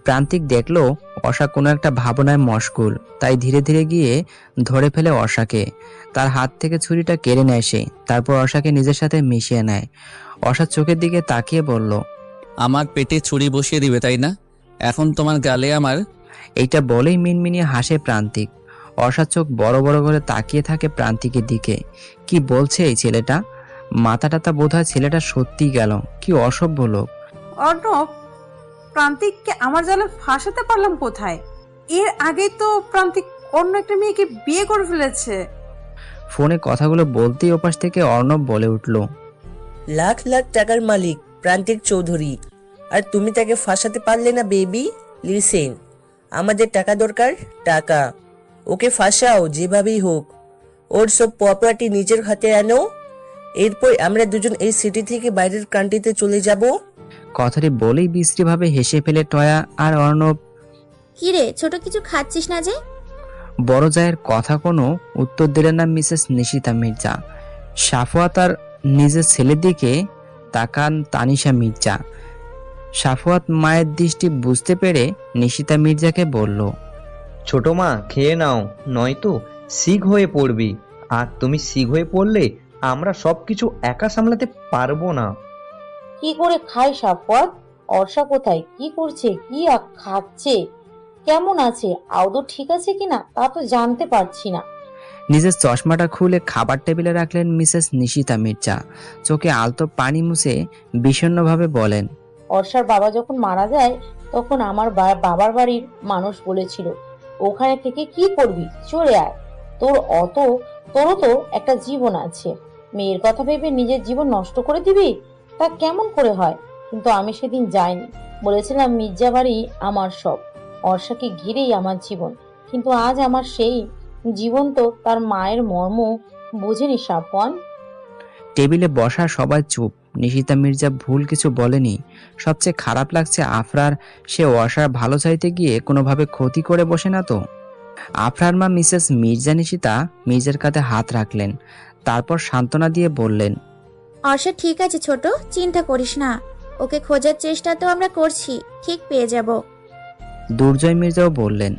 প্রান্তিক দেখলো অর্ষা কোনো একটা ভাবনায় মশগুল, তাই ধীরে ধীরে গিয়ে ধরে ফেলে অর্ষাকে। তার হাত থেকে ছুরিটা কেড়ে নেয় সে। তারপর অর্ষাকে নিজের সাথে মিশিয়ে নেয়। অর্ষার চোখের দিকে তাকিয়ে বলল, আমার পেটে ছুরি বসিয়ে দিবে তাই না? এখন তোমার গালে আমার। এইটা বলেই মিনমিনিয়ে হাসে প্রান্তিক। অর্ষার চোখ বড় বড় করে তাকিয়ে থাকে প্রান্তিকের দিকে। কি বলছে এই ছেলেটা? মাথা টাথা বোধ হয় ছেলেটা সত্যিই গেল। কি অসভ্য লোক। অর্ণব, প্রান্তিককে আমার জালে ফাঁসাতে পারলাম কোথায়? এর আগেই তো প্রান্তিক অন্য একটা মেয়েকে বিয়ে করে ফেলেছে। ফোনে কথাগুলো বলতেই ওপাশ থেকে অর্ণব বলে উঠল, লাখ লাখ টাকার মালিক প্রান্তিক চৌধুরী, আর তুমি তাকে ফাঁসাতে পারলে না বেবি। লিসেন, আমাদের টাকা দরকার, টাকা। ওকে ফাঁসাও যেভাবেই হোক, ওর সব প্রপার্টি নিজের হাতে আনো, এরপর আমরা দুজন এই সিটি থেকে বাইরের কান্ট্রিতে চলে যাব। কথাটি বলেই বিশ্রীভাবে হেসে ফেলে টয়া আর অর্ণব। কিরে ছোট, কিছু খাচ্ছিস না যে? বড় জায়ের কথা কোনো উত্তর দিলেন না মিসেস নিশিতা মির্জা। সাফওয়াত আর নিজের ছেলের দিকে তাকান তানিশা মির্জা। সাফওয়াত মায়ের দৃষ্টি বুঝতে পেরে নিশিতা মির্জাকে বলল, ছোট মা খেয়ে নাও, নয়তো সিক হয়ে পড়বি। আর তুমি সিক হয়ে পড়লে আমরা সবকিছু একা সামলাতে পারবো না। কি করে খায় সাফওয়াত? অর্ষা কোথায়, কি করছে, কি খাচ্ছে, কেমন আছে, আদৌ ঠিক আছে কিনা তা তো জানতে পারছি না। নিজের চশমাটা খুলে খাবার টেবিলে রাখলেন মিসেস নিশিতা মির্জা। চোখে আলতো পানি মুছে বিষণ্ণভাবে বলেন, অর্ষার বাবা যখন মারা যায় তখন আমার বাবার বাড়ির মানুষ বলেছিল, ওখানে থেকে কি করবি, চলে আয়, তোরও তো একটা জীবন আছে। মেয়ের কথা ভেবে নিজের জীবন নষ্ট করে দিবি, তা কেমন করে হয়? কিন্তু আমি সেদিন যাইনি, বলেছিলাম মির্জা বাড়ি আমার সব, অর্ষাকে ঘিরেই আমার জীবন। কিন্তু আজ আমার সেই জীবন তো তার মায়ের মর্ম বোঝেনি সাফওয়ান। টেবিলে বসা সবাই চুপ। নিশিতা মির্জা ভুল কিছু বলেনি। সবচেয়ে খারাপ লাগছে আফরার, সে অর্ষার ভালো চাইতে গিয়ে কোনোভাবে ক্ষতি করে বসে না তো। আফরার মা মিসেস মির্জা নিশিতা মির্জার কাঁধে হাত রাখলেন, তারপর সান্ত্বনা দিয়ে বললেন, অর্ষা ঠিক আছে ছোট, চিন্তা করিস না, ওকে খোঁজার চেষ্টা তো আমরা করছি, ঠিক পেয়ে যাব। দুর্জয় মির্জাও বললেন,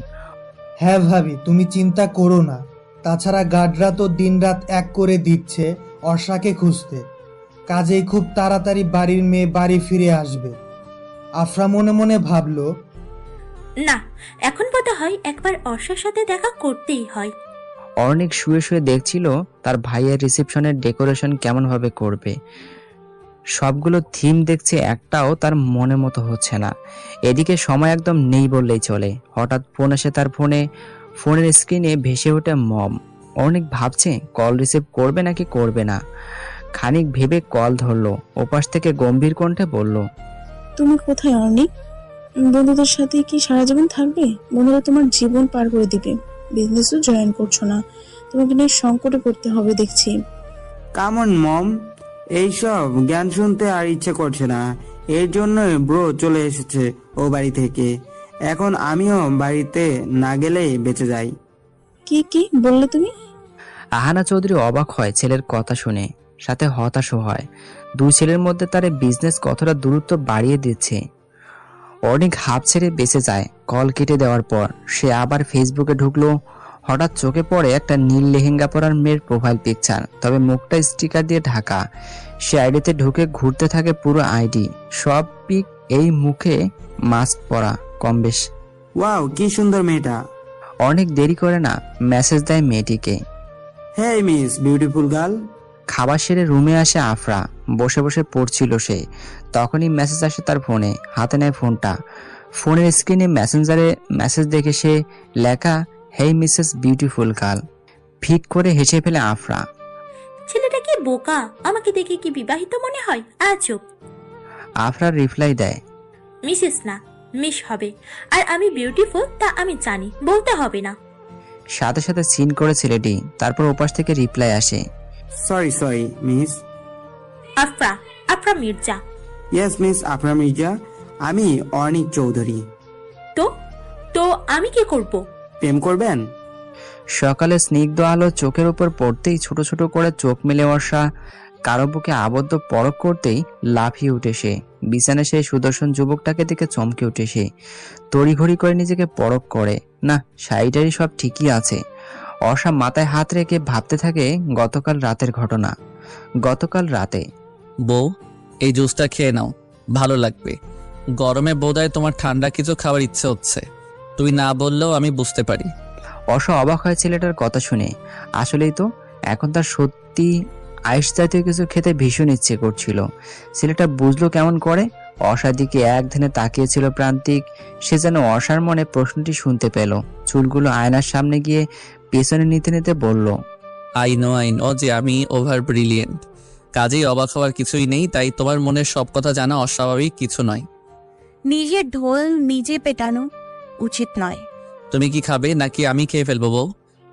হ্যাঁ ভাবি, তুমি চিন্তা করো না। তাছাড়া গার্ডরা তো দিনরাত এক করে দিচ্ছে অর্ষাকে খুঁজতে, কাজেই খুব তাড়াতাড়ি বাড়ির মেয়ে বাড়ি ফিরে আসবে। আফরা মনে মনে ভাবলো, না, এখন বোধ হয় একবার অর্ষার সাথে দেখা করতেই হয়। অর্ণিক শুয়ে শুয়ে দেখছিল তার ভাইয়ের রিসেপশনের ডেকোরেশন কেমন ভাবে করবে। সবগুলো থিম দেখছে, একটাও তার মনে মতো হচ্ছে না। এদিকে সময় একদম নেই বললেই চলে। হঠাৎ ফোন আসে তার ফোনের স্ক্রিনে ভেসে ওঠে মম। অর্ণিক ভাবছে কল রিসিভ করবে নাকি করবে না। খানিক ভেবে কল ধরলো। ওপাশ থেকে গম্ভীর কণ্ঠে বলল, তুমি কোথায় অর্ণিক? বন্ধুদের সাথে কি সারা জীবন থাকবে? বন্ধুরা তোমার জীবন পার করে দিবে। বিজনেসও জয়েন করছো না, তোমাকে নিয়ে সংকটে পড়তে হবে দেখছি। কামন মম, এইসব জ্ঞান শুনতে আর ইচ্ছে করছে না। এর জন্য ব্রো চলে এসেছে ও বাড়ি থেকে। এখন আমিও বাড়িতে না গেলেই বেঁচে যাই। কি বললে তুমি? আহানা চৌধুরী অবাক হয় ছেলের কথা শুনে, সাথে হতাশও হয়। দুই ছেলের মধ্যে তার বিজনেস কতটা দূরত্ব বাড়িয়ে দিচ্ছে। অনেক হাফ ছেড়ে বেঁচে যায়। কল কেটে দেওয়ার পর সে আবার ফেসবুকে ঢুকলো। হঠাৎ চোখে পড়ে একটা নীল লেহেঙ্গা পরার মেয়ের প্রোফাইল পিকচার, তবে মুখটা স্টিকার দিয়ে ঢাকা। সে আইডিতে ঢুকে ঘুরতে থাকে পুরো আইডি, সব পিক এই মুখে মাস্ক পরা কম বেশ। ওয়াও, কি সুন্দর মেয়েটা। অনেক দেরি করে না, মেসেজ দেয় মেয়েটিকে, হেই মিস বিউটিফুল গার্ল। খাবার সেরে রুমে আসে আফরা। বসে বসে পড়ছিল সে, তখনই মেসেজ আসে তার ফোনে। হাতে নেয় ফোনটা। ফোনের স্ক্রিনে মেসেঞ্জারে মেসেজ দেখে সে লেখা, হেই মিসেস বিউটিফুল গার্ল। ফিক করে হেসে ফেলে আফরা। ছেলেটা কি বোকা, আমাকে দেখে কি বিবাহিত মনে হয়? আজব। আফরা রিপ্লাই দেয়, মিসেস না, মিস হবে। আর আমি বিউটিফুল তা আমি জানি, বলতে হবে না। সাথে সাথে সিন করে ছেলেটি। তারপর ওপাশ থেকে রিপ্লাই আসে, sorry miss. Afra Mirza. Yes miss Afra Mirza, আমি অর্ণিক চৌধুরী। তো আমি কি করব? প্রেম করবেন? সকালে স্নিগ্ধ আলো চোখের উপর পড়তেই ছোট ছোট করে চোখ মেলে বর্ষা। কারো বুকে আবদ্ধ পরক করতেই লাফিয়ে উঠে সে। বিছানায় সেই সুদর্শন যুবকটাকে দেখে চমকে উঠে সে। তড়িঘড়ি করে নিজেকে পরক করে, না শাড়িটারি সব ঠিকই আছে। অর্ষা মাথায় হাত রেখে ভাবতে থাকে গতকাল রাতের ঘটনা। গতকাল রাতে, বউ, এই জুসটা খেয়ে নাও, ভালো লাগবে। গরমে বোধহয় তোমার ঠান্ডা কিছু খাওয়ার ইচ্ছে হচ্ছে, তুই না বললেও আমি বুঝতে পারি। অর্ষা অবাক হয় ছেলেটার কথা শুনে। আসলেই তো এখন তার সত্যি আইস জাতীয় কিছু খেতে ভীষণ ইচ্ছে করছিল। ছেলেটা বুঝলো কেমন করে। অর্ষার দিকে এক ধ্যানে তাকিয়েছিল প্রান্তিক। সে যেন অর্ষার মনে প্রশ্নটি শুনতে পেল। চুলগুলো আয়নার সামনে গিয়ে পেছনে নিতে নিতে বলল, আই নো যে আমি ওভার ব্রিলিয়েন্ট, কাজেই অবাক হওয়ার কিছুই নেই। তাই তোমার মনের সব কথা জানা অস্বাভাবিক কিছু নয়। নিজের ঢোল নিজে পেটানো উচিত নয়। তুমি কি খাবে নাকি আমি খেয়ে ফেলবো বউ?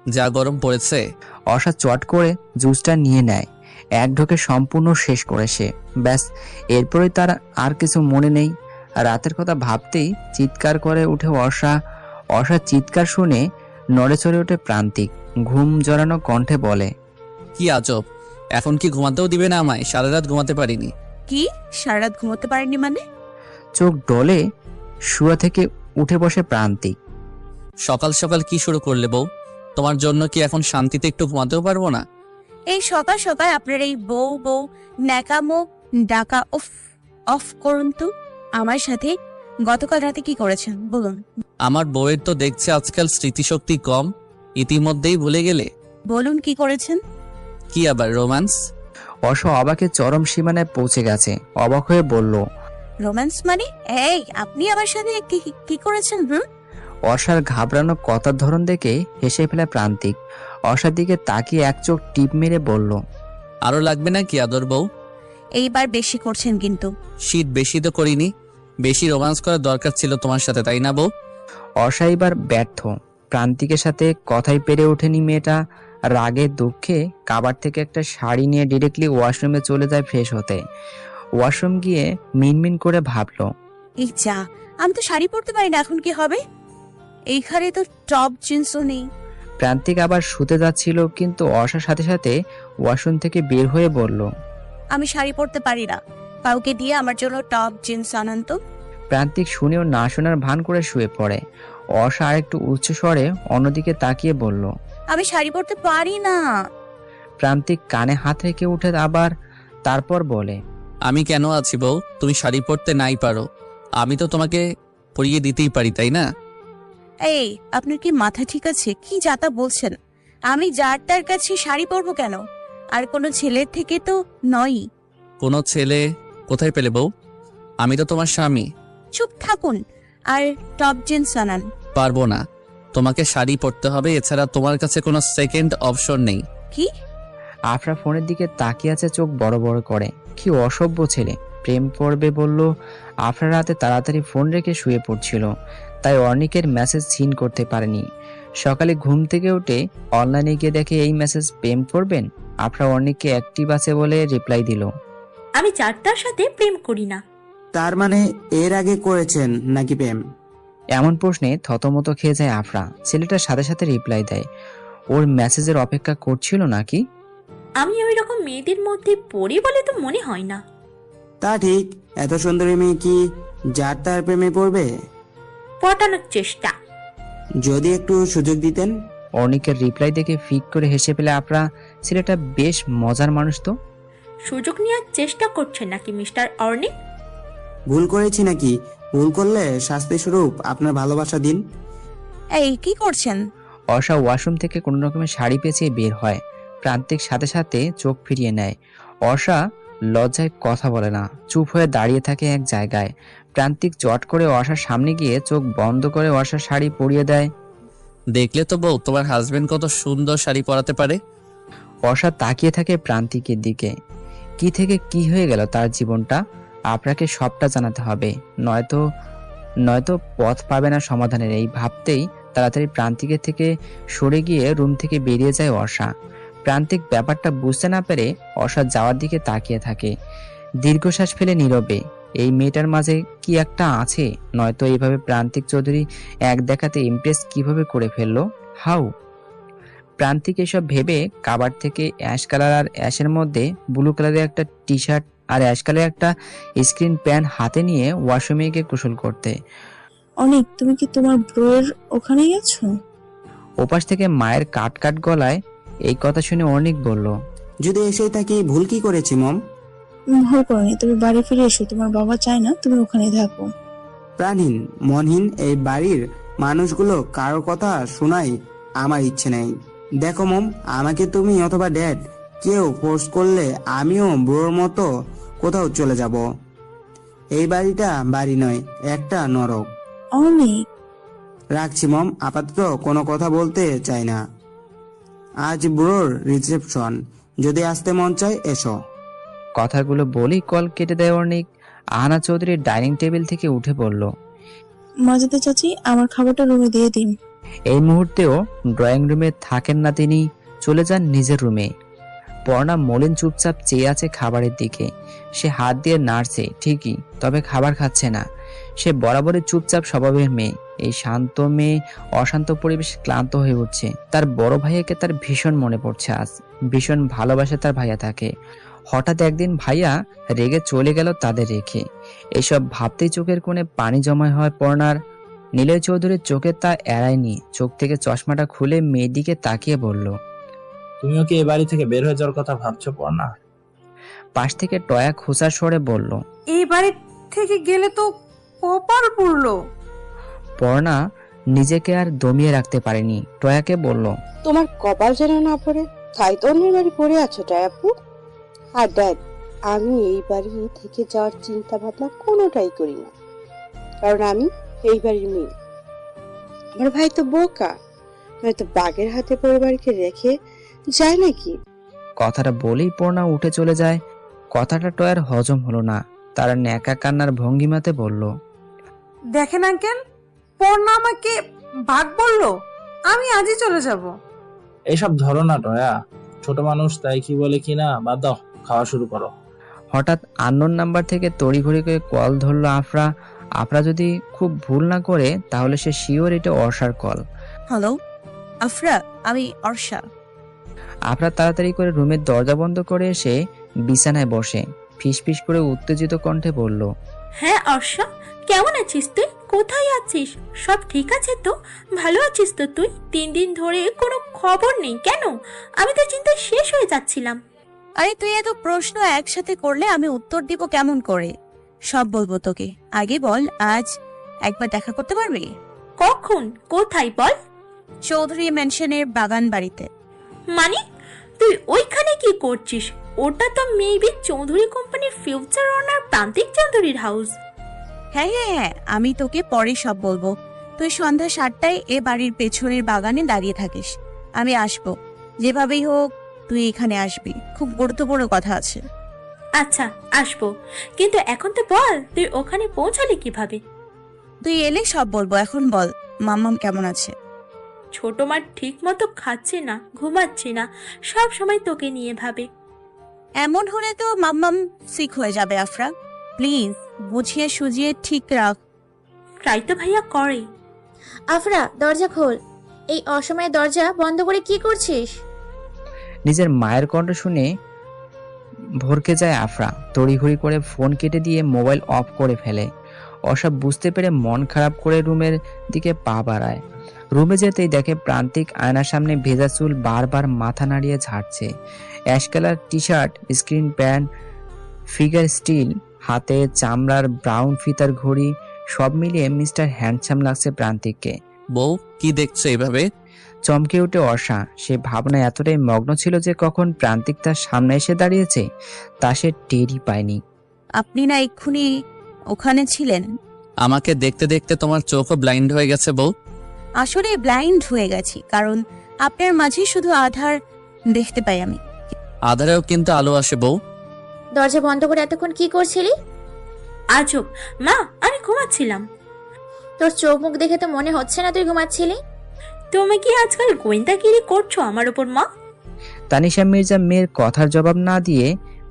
যা গরম পড়েছে। অর্ষা চট করে জুসটা নিয়ে নেয়। এক ঢোকে সম্পূর্ণ শেষ করে সে। ব্যাস, এরপরে তার আর কিছু মনে নেই। রাতের কথা ভাবতেই চিৎকার করে উঠে অর্ষা। অর্ষার চিৎকার শুনে নড়ে চড়ে ওঠে প্রান্তিক। ঘুম জড়ানো কণ্ঠে বলে, কি আজব, এখন কি ঘুমাতেও দিবে না আমায়? সারা রাত ঘুমাতে পারিনি। কি সারা রাত ঘুমোতে পারেননি মানে? চোখ ডলে শুয়া থেকে উঠে বসে প্রান্তিক। সকাল সকাল কি শুরু করলে বউ? তোমার জন্য কি এখন শান্তিতে একটু ঘুমাতেও পারবো না? এই সকাল সকাল আপনার এই বউ বউ ন্যাকামো ডাকা অফ অফ করুন তো। আমার সাথে গতকাল রাতে কি করেছেন বলুন। আমার বউয়ের তো দেখছে আজকাল স্মৃতিশক্তি কম, ইতিমধ্যেই ভুলে গেলে। বলুন কি করেছেন। কি আবার রোম্যান্স? অর্ষা অবাকে চরম সীমানায় পৌঁছে গেছে। অবাক হয়ে বলল, রোম্যান্স মানে? এই আপনি আমার সাথে কি করেছেন? অর্ষার ঘাবড়ানো কথার ধরন দেখে হেসে ফেলে প্রান্তিক। অর্ষার দিকে তাকিয়ে এক চোখ টিপ মেরে বলল, আরো লাগবে না কি আদর বউ? এইবার বেশি করছেন কিন্তু। শীত বেশি তো করিনি, বেশি রোম্যান্স করার দরকার ছিল তোমার সাথে, তাই না বউ? অর্ষা এবার ব্যর্থ। প্রান্তিকের সাথে কথাই পেরে ওঠেনি মেয়েটা। রাগে দুঃখে কাবার থেকে একটা শাড়ি নিয়ে ডিরেক্টলি ওয়াশরুমে চলে যায় ফ্রেশ হতে। ওয়াশরুম গিয়ে মিনমিন করে ভাবলো, এই যা, আমি তো শাড়ি পরতে পারি না, এখন কি হবে? এইখানে তো টপ জিন্সও নেই। প্রান্তিক আবার শুতে যাচ্ছিল, কিন্তু অর্ষার সাথে সাথে ওয়াশরুম থেকে বের হয়ে বলল, আমি শাড়ি পরতে পারি না, কাউকে দিয়ে আমার জন্য টপ জিন্স আনান তো। প্রান্তিক শুনেও না শোনার ভান করে শুয়ে পড়ে। অর্ষা আরেকটু উচ্চ স্বরে অন্যদিকে তাকিয়ে বলল, আমি শাড়ি পরতে পারি না। প্রান্তিক কানে হাত রেখে উঠে আবার তারপর বলে, আমি কেন আছি বউ? তুমি শাড়ি পরতে নাই পারো, আমি তো তোমাকে পরিয়ে দিতেই পারি, তাই না? এই আপনার কি মাথা ঠিক আছে? কি যাতা বলছেন? আমি যার তার কাছে শাড়ি পরবো কেন? আর কোনো ছেলের থেকে তো নয়ই। কোনো ছেলে কোথায় পেলে বউ? আমি তো তোমার স্বামী। চুপ থাকুন আর টপ জিন্স আনান। পারবো না, তোমাকে শাড়ি পরতে হবে, এছাড়া তোমার কাছে কোনো সেকেন্ড অপশন নেই। কি? আফরা ফোনের দিকে তাকিয়ে আছে চোখ বড় বড় করে। কি অসভ্য ছেলে, প্রেম করবে বলল। আফরা রাতে তাড়াতাড়ি ফোন রেখে শুয়ে পড়ছিল, তাই অর্ণিকের মেসেজ সিন করতে পারেনি। সকালে ঘুম থেকে উঠে অনলাইনে গিয়ে দেখে এই মেসেজ প্রেম করবেন। আফরা অর্ণিককে অ্যাক্টিভ আছে বলে রিপ্লাই দিল, আমি চারটার সাথে প্রেম করি না। তার মানে এর আগে করেছেন নাকি প্রেম? এমন প্রশ্নে থতমত খেয়ে যায় আফরা। ছেলেটার সাথে সাথে রিপ্লাই দেয়, ওর মেসেজের অপেক্ষা করছিল নাকি? আমি ওই রকম মেয়েদের মধ্যে পড়ি বলে তো মনে হয় না। তা ঠিক, এত সুন্দরী মেয়ে কি যার তার প্রেমে পড়বে? পটানোর চেষ্টা। যদি একটু সুযোগ দিতেন। অর্ণিকের রিপ্লাই দেখে ফিক করে হেসে ফেলে আফরা। ছেলেটা বেশ মজার মানুষ তো। সুযোগ নেওয়ার চেষ্টা করছেন নাকি মিস্টার অর্ণিক? ভুল করেছি নাকি? ভুল করলে শাস্তি স্বরূপ আপনার ভালোবাসা দিন। এই কি করছেন? অর্ষা ওয়াশরুম থেকে কোনো রকমের শাড়ি পেঁচিয়ে বের হয়। প্রান্তিক সাথে সাথে চোখ ফিরিয়ে নেয়। অর্ষা লজ্জায় কথা বলে না, চুপ হয়ে দাঁড়িয়ে থাকে এক জায়গায়। প্রান্তিক চট করে অর্ষার সামনে গিয়ে চোখ বন্ধ করে অর্ষার শাড়ি পরিয়ে দেয়। দেখলে তো বউ, তোমার হাজবেন্ড কত সুন্দর শাড়ি পরাতে পারে। অর্ষা তাকিয়ে থাকে প্রান্তিকের দিকে। কি থেকে কি হয়ে গেল তার জীবনটা? আপনাকে সবটা জানাতে হবে, নয়তো পথ পাবে না সমাধানের। এই ভাবতেই তাড়াতাড়ি প্রান্তিকের থেকে সরে গিয়ে রুম থেকে বেরিয়ে যায় অর্ষা। প্রান্তিক ব্যাপারটা বুঝতে না পেরে অর্ষা যাওয়ার দিকে তাকিয়ে থাকে, দীর্ঘশ্বাস ফেলে নীরবে। এই মেয়েটার মাঝে কি একটা আছে, নয়তো এইভাবে প্রান্তিক চৌধুরী এক দেখাতে ইমপ্রেস কিভাবে করে ফেললো। হাউ। প্রান্তিক এসব ভেবে কাবার থেকে অ্যাশ কালার আর অ্যাশের মধ্যে ব্লু কালারের একটা টি শার্ট আর অ্যাশ কালারের একটা স্ক্রিন প্যান্ট হাতে নিয়ে ওয়াশরুমে গিয়ে গোসল করতে। অনেক, তুমি কি তোমার ব্রোয়ের ওখানে গেছো? ওপাশ থেকে মায়ের কাট কাট গলায় এই কথা শুনে অনেক বলল, যদি এসেই থাকি ভুল কি করেছি মম? ভুল করনি, তুমি বাড়ি ফিরে এসো। তোমার বাবা চায় না তুমি ওখানে থাকো। প্রাণহীন মনহীন এই বাড়ির মানুষগুলো কারোর কথা শোনাই আমার ইচ্ছে নেই। দেখো মম, আমাকে তুমি অথবা ড্যাড কেউ ফোর্স করলে আমিও ব্রোর মতো কোথাও চলে যাব। এই বাড়িটা বাড়ি নয়, একটা নরক। অনেক। রাখছি মম, আপাতত কোনো কথা বলতে চাই না। আজ ব্রোর রিসেপশন, যদি আসতে মন চায় এসো। কথাগুলো বলেই কল কেটে দেয় অর্ণিক। আহানা চৌধুরী ডাইনিং টেবিল থেকে উঠে পড়ল। মাজিদা চাচি, আমার খাবারটা রুমে দিয়ে দিন। এই মুহূর্তেও ড্রয়িং রুমে থাকেন না তিনি, চলে যান নিজের রুমে। পর্ণা মলিন চুপচাপ চেয়ে আছে খাবারের দিকে। সে হাত দিয়ে নাড়ছে ঠিকই, তবে খাবার খাচ্ছে না। সে বরাবরই চুপচাপ স্বভাবের মেয়ে। এই শান্ত মেয়ে অশান্ত পরিবেশ ক্লান্ত হয়ে উঠছে। তার বড় ভাইয়াকে তার ভীষণ মনে পড়ছে আজ। ভীষণ ভালোবাসে তার ভাইয়া তাকে। হঠাৎ একদিন ভাইয়া রেগে চলে গেল তাদের রেখে। এসব ভাবতেই চোখের কোণে পানি জমা হয় পর্ণার। নিলয় চৌধুরীর চোখে তা এড়ায়নি। চোখ থেকে চশমাটা খুলে মেয়ের দিকে তাকিয়ে বলল, তুমিও কি এ বাড়ি থেকে বের হয়ে যাওয়ার কথা ভাবছো পর্ণা? পাশ থেকে টয়া খোঁচার স্বরে বলল। এই বাড়ি থেকে গেলে তো কপাল পুড়লো। পর্ণা নিজেকে আর দমিয়ে রাখতে পারেনি, টয়াকে বলল, তোমার কপাল যেন না পড়ে, তাই তো অন্যের বাড়ি পড়ে আছো টায়াপু। আর দেখ, আমি এই বাড়ি থেকে যাওয়ার চিন্তা ভাবনা কোনোটাই করি না, কারণ আমি এই বাড়ির মেয়ে। আমার ভাই তো বোকা, নয়তো বাঘের হাতে পরিবারকে রেখে যায় নাকি। কথাটা বলেই পর্ণা উঠে চলে যায়। কথাটা টয়ার হজম হলো না। তারা ন্যাকা কান্নার ভঙ্গিমাতে বলল, দেখেন আঙ্কেল, পর্ণা আমাকে ভাগ বললো, আমি আজই চলে যাব। এইসব ধরো না টয়া, ছোট মানুষ তাই কি বলে কিনা, বাদ দাও, খাওয়া শুরু করো। হঠাৎ আননোন নাম্বার থেকে তড়িঘড়ি করে কল ধরলো আফরা। আফরা যদি খুব ভুল না করে তাহলে সে শিওর এটা অর্ষার কল। হ্যালো আফরা, আমি অর্ষা। আফরা তাড়াতাড়ি করে রুমের দরজা বন্ধ করে এসে বিছানায় বসে ফিসফিস করে উত্তেজিত কণ্ঠে বলল, হ্যাঁ অর্ষা, কেমন আছিস তুই? কোথায় আছিস? সব ঠিক আছে তো? ভালো আছিস তো তুই? 3 দিন ধরে কোনো খবর নেই কেন? আমি তো চিন্তায় শেষ হয়ে যাচ্ছিলাম। আরে তুই এত প্রশ্ন একসাথে করলে আমি উত্তর দিব কেমন করে? সব বলবো তোকে, আগে বল আজ একবার দেখা করতে পারবি? কখন? কোথায় বল? চৌধুরী ম্যানশনের বাগান বাড়িতে। মানে তুই ওইখানে কি করছিস? ওটা তো মেবি চৌধুরী কোম্পানির ফিউচার ওনার প্রান্তিক চৌধুরীর হাউস। হ্যাঁ হ্যাঁ হ্যাঁ, আমি তোকে পরে সব বলবো। তুই সন্ধ্যা 7টায় এ বাড়ির পেছনের বাগানে দাঁড়িয়ে থাকিস, আমি আসবো। যেভাবেই হোক তুই এখানে আসবি, খুব গুরুত্বপূর্ণ কথা আছে। আচ্ছা আসবো, কিন্তু এখন তো বল তুই ওখানে পৌঁছালি কিভাবে? তুই এলে সব বলবো, এখন বল মাম্মাম কেমন আছে? ছোট মা ঠিক মতো খাচ্ছে না, ঘুমাচ্ছে না, সব সময় তোকে নিয়ে ভাবে। এমন হলে তো মাম্মাম সিক হয়ে যাবে আফরা, প্লিজ বুঝিয়ে সুজিয়ে ঠিক রাখ। ট্রাই তো ভাইয়া করে। আফরা, দরজা খোল। এই অসময়ে দরজা বন্ধ করে কি করছিস? নিজের মায়ের কণ্ঠ শুনে ভরকে যায় আফরা। তড়িঘড়ি করে ফোন কেটে দিয়ে মোবাইল অফ করে ফেলে। অসব বুঝতে পেরে মন খারাপ করে রুমের দিকে পা বাড়ায়। রুমে যেতেই দেখে প্রান্তিক আয়নার সামনে ভেজা চুল বারবার মাথা নাড়িয়ে ঝাড়ছে। Ash colour T shirt, screen pant, figure still, হাতে চামড়ার ব্রাউন ফিতার ঘড়ি, সব মিলিয়ে মিস্টার হ্যান্ডসাম লাগছে প্রান্তিককে। বউ, কি দেখছো এভাবে? চমকে উঠে অর্ষা। সে ভাবনায় এতটাই মগ্ন ছিল যে কখন প্রান্তিক তার সামনে এসে দাঁড়িয়েছে তা সে টেরই পায়নি। আপনি না এক্ষুনি ওখানে ছিলেন? আমাকে দেখতে দেখতে তোমার চোখও ব্লাইন্ড হয়ে গেছে বউ। আসলে ব্লাইন্ড হয়ে গেছি, কারণ আপনার মাঝে শুধু আধার দেখতে পাই আমি। আধারেও কিন্তু আলো আসে বউ। দরজা বন্ধ করে এতক্ষণ কি করছিলি? আজব মা, আমি ঘুমাচ্ছিলাম। তোর চোখ মুখ দেখে তো মনে হচ্ছে না তুই ঘুমাচ্ছিলি। তুমি কি আজকাল গোয়েন্দাগিরি করছো আমার উপর মা? তানিশা মির্জা মেয়ের কথার জবাব না দিয়ে